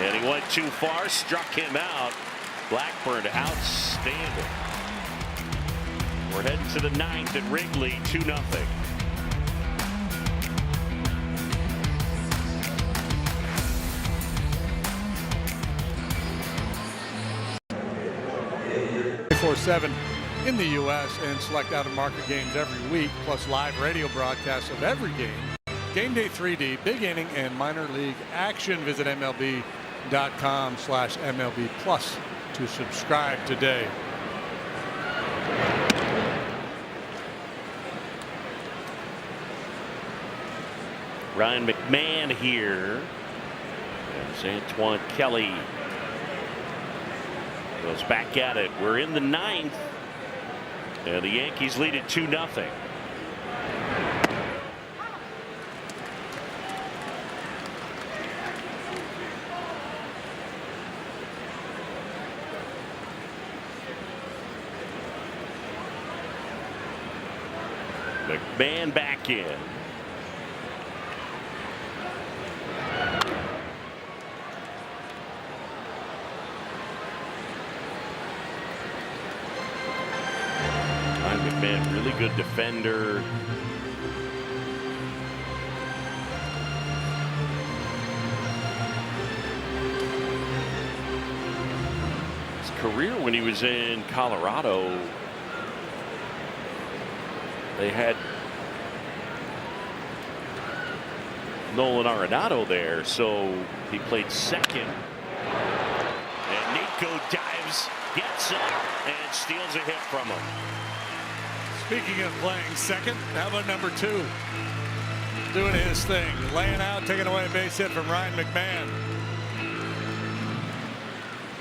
And he went too far, struck him out. Blackburn outstanding. We're heading to the 9th at Wrigley, 2-0. .7 in the U.S. and select out-of-market games every week, plus live radio broadcasts of every game. Game Day 3D, big inning, and minor league action. Visit MLB.com/MLB Plus to subscribe today. Ryan McMahon here. There's Antoine Kelly. Goes back at it. We're in the 9th. And the Yankees lead it 2-0. McMahon back in. McMahon, really good defender. His career when he was in Colorado, they had Nolan Arenado there, so he played second. And Nico dives, gets up, and steals a hit from him. Speaking of playing second, how about number 2? Doing his thing, laying out, taking away a base hit from Ryan McMahon.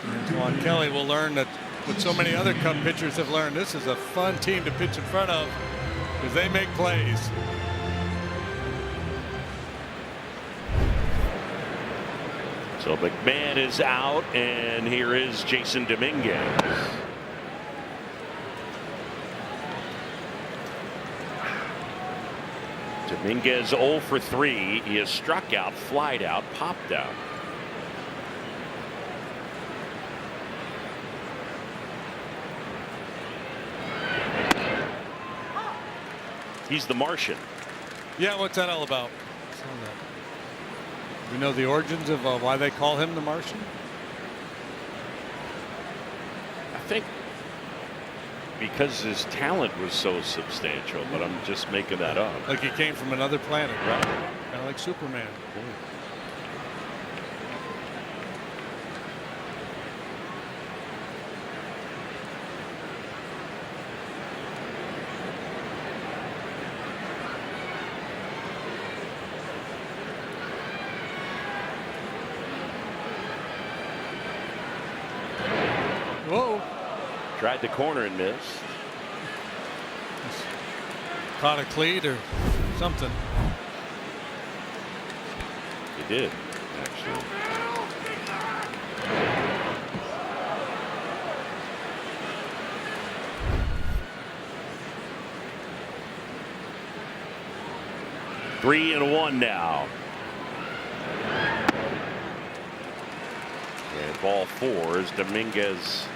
Antoine Kelly will learn that what so many other Cub pitchers have learned, this is a fun team to pitch in front of because they make plays. So McMahon is out, and here is Jason Dominguez. Dominguez 0 for 3. He has struck out, flied out, popped out. He's the Martian. Yeah, what's that all about? Do you know the origins of why they call him the Martian? I think because his talent was so substantial, but I'm just making that up. Like he came from another planet, right? Kind of like Superman. Whoa. Tried the corner and missed. Caught a cleat or something. He did, actually. Three and one now. And ball 4 as Dominguez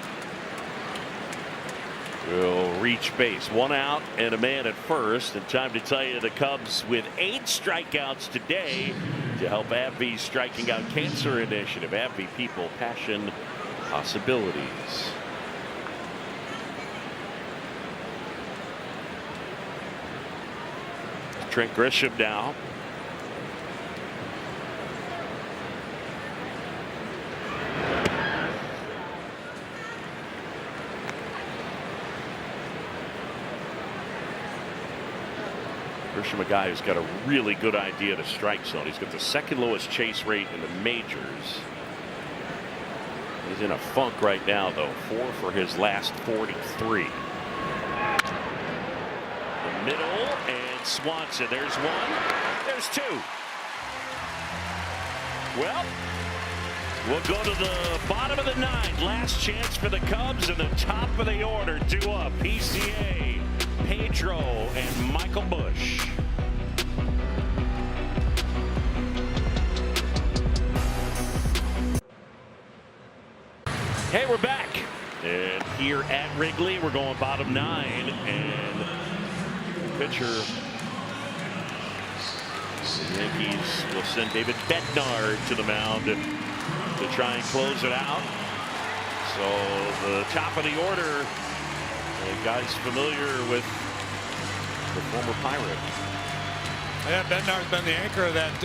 will reach base. 1 out and a man at first. And time to tell you the Cubs with 8 strikeouts today to help AbbVie's Striking Out Cancer Initiative. AbbVie, people, passion, possibilities. Trent Grisham now. Grisham, a guy who's got a really good idea to strike zone. He's got the 2nd lowest chase rate in the majors. He's in a funk right now, though. 4 for his last 43. The middle, and Swanson. There's 1. There's 2. Well, we'll go to the bottom of the 9th. Last chance for the Cubs, and the top of the order. 2 up. PCA, Pedro, and Michael Busch. Hey, we're back. And here at Wrigley, we're going bottom 9. And the pitcher, the Yankees will send David Bednar to the mound to try and close it out. So the top of the order, guys familiar with the former Pirate. Yeah, Bednar's been the anchor of that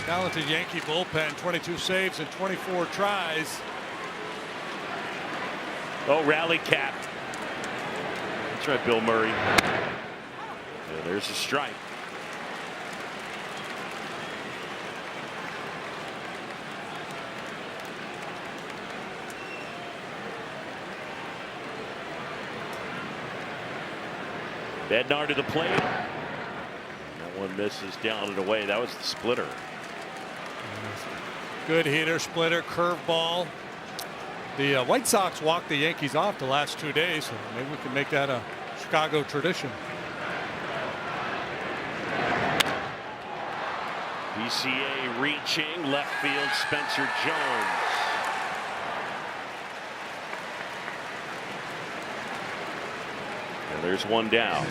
talented Yankee bullpen. 22 saves and 24 tries. Oh, rally capped. That's right, Bill Murray. Yeah, there's a strike. Bednar to the plate. That one misses down and away. That was the splitter. Good hitter, splitter, curveball. The White Sox walked the Yankees off the last 2 days, so maybe we can make that a Chicago tradition. BCA reaching left field, Spencer Jones. And there's one down.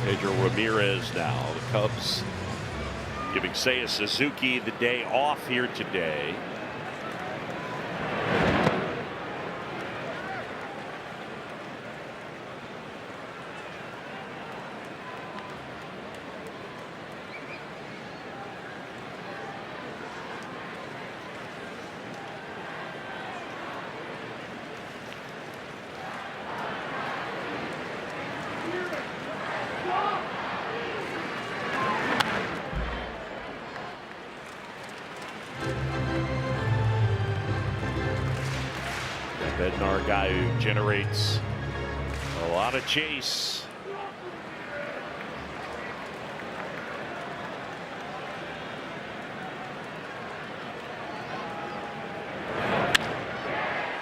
Pedro Ramirez now. The Cubs giving Seiya Suzuki the day off here today. Bednar, guy who generates a lot of chase.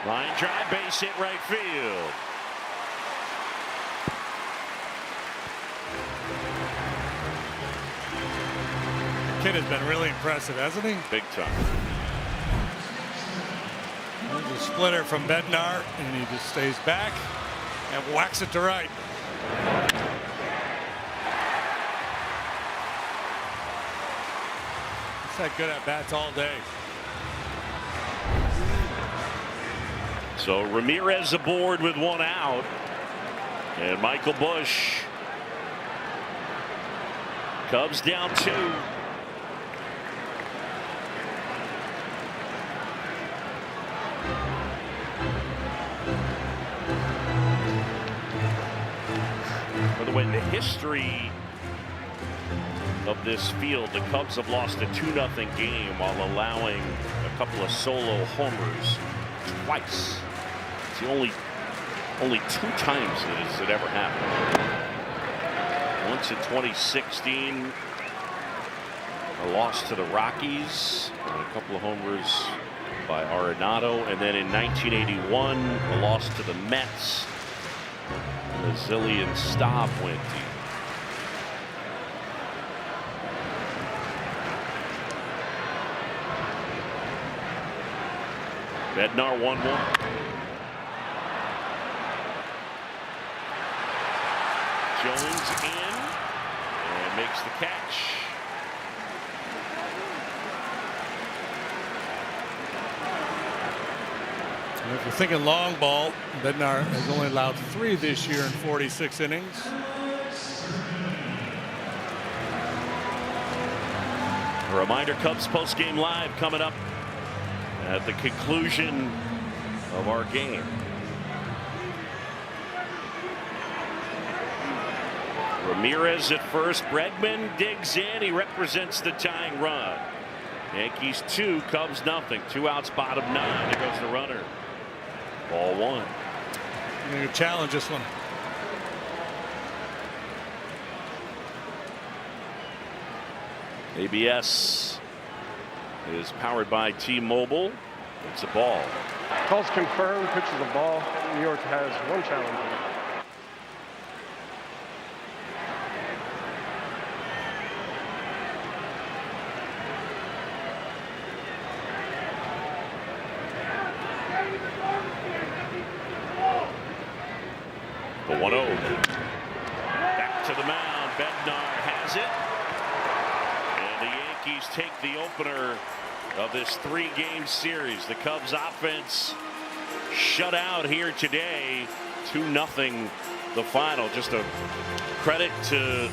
Line drive, base hit right field. Kid has been really impressive, hasn't he? Big time. There's a splitter from Bednar, and he just stays back and whacks it to right. He's had good at bats all day. So Ramirez aboard with one out, and Michael Busch. Cubs down 2. By the way, the history of this field, the Cubs have lost a 2-0 game while allowing a couple of solo homers twice. It's the only 2 times that it ever happened. Once in 2016, a loss to the Rockies, and a couple of homers by Arenado, and then in 1981, a loss to the Mets. Mazzilli and Staub went deep. Bednar 1-1. Jones in and makes the catch. And if you're thinking long ball, Bednar has only allowed 3 this year in 46 innings. A reminder, Cubs post-game live coming up at the conclusion of our game. Ramirez at first. Bregman digs in. He represents the tying run. Yankees 2, Cubs nothing. 2 outs, bottom 9. There goes the runner. Ball 1. You're going to challenge this one. ABS is powered by T-Mobile. It's a ball. Calls confirmed, pitches a ball. New York has one challenger. The 1-0. Back to the mound. Bednar has it. And the Yankees take the opener of this 3-game series. The Cubs offense shut out here today. 2-0 the final. Just a credit to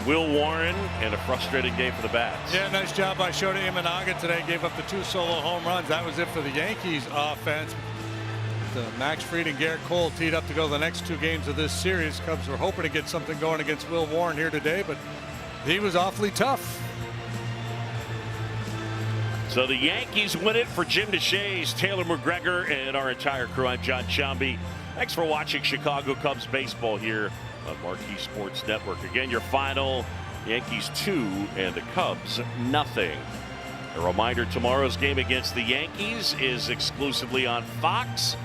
Will Warren and a frustrating game for the Bats. Yeah, nice job by Shota Imanaga today. Gave up the 2 solo home runs. That was it for the Yankees offense. Max Fried and Garrett Cole teed up to go the next 2 games of this series. Cubs were hoping to get something going against Will Warren here today, but he was awfully tough. So the Yankees win it. For Jim DeShays, Taylor McGregor, and our entire crew, I'm John Chomby. Thanks for watching Chicago Cubs baseball here on Marquee Sports Network. Again, your final, Yankees 2 and the Cubs 0. A reminder, tomorrow's game against the Yankees is exclusively on Fox.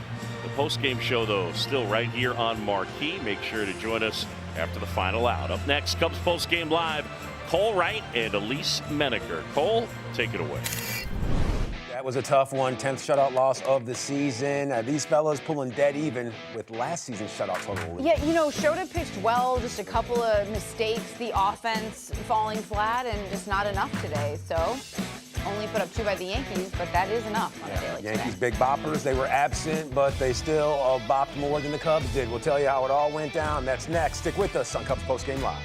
The post-game show, though, still right here on Marquee. Make sure to join us after the final out. Up next, Cubs post-game live, Cole Wright and Elise Menaker. Cole, take it away. That was a tough one, 10th shutout loss of the season. These fellas pulling dead even with last season's shutout total. Yeah, you know, Shota pitched well, just a couple of mistakes, the offense falling flat, and just not enough today. So only put up 2 by the Yankees, but that is enough on a day like Yankees today. big boppers, they were absent, but they still bopped more than the Cubs did. We'll tell you how it all went down. That's next. Stick with us on Cubs Post Game Live.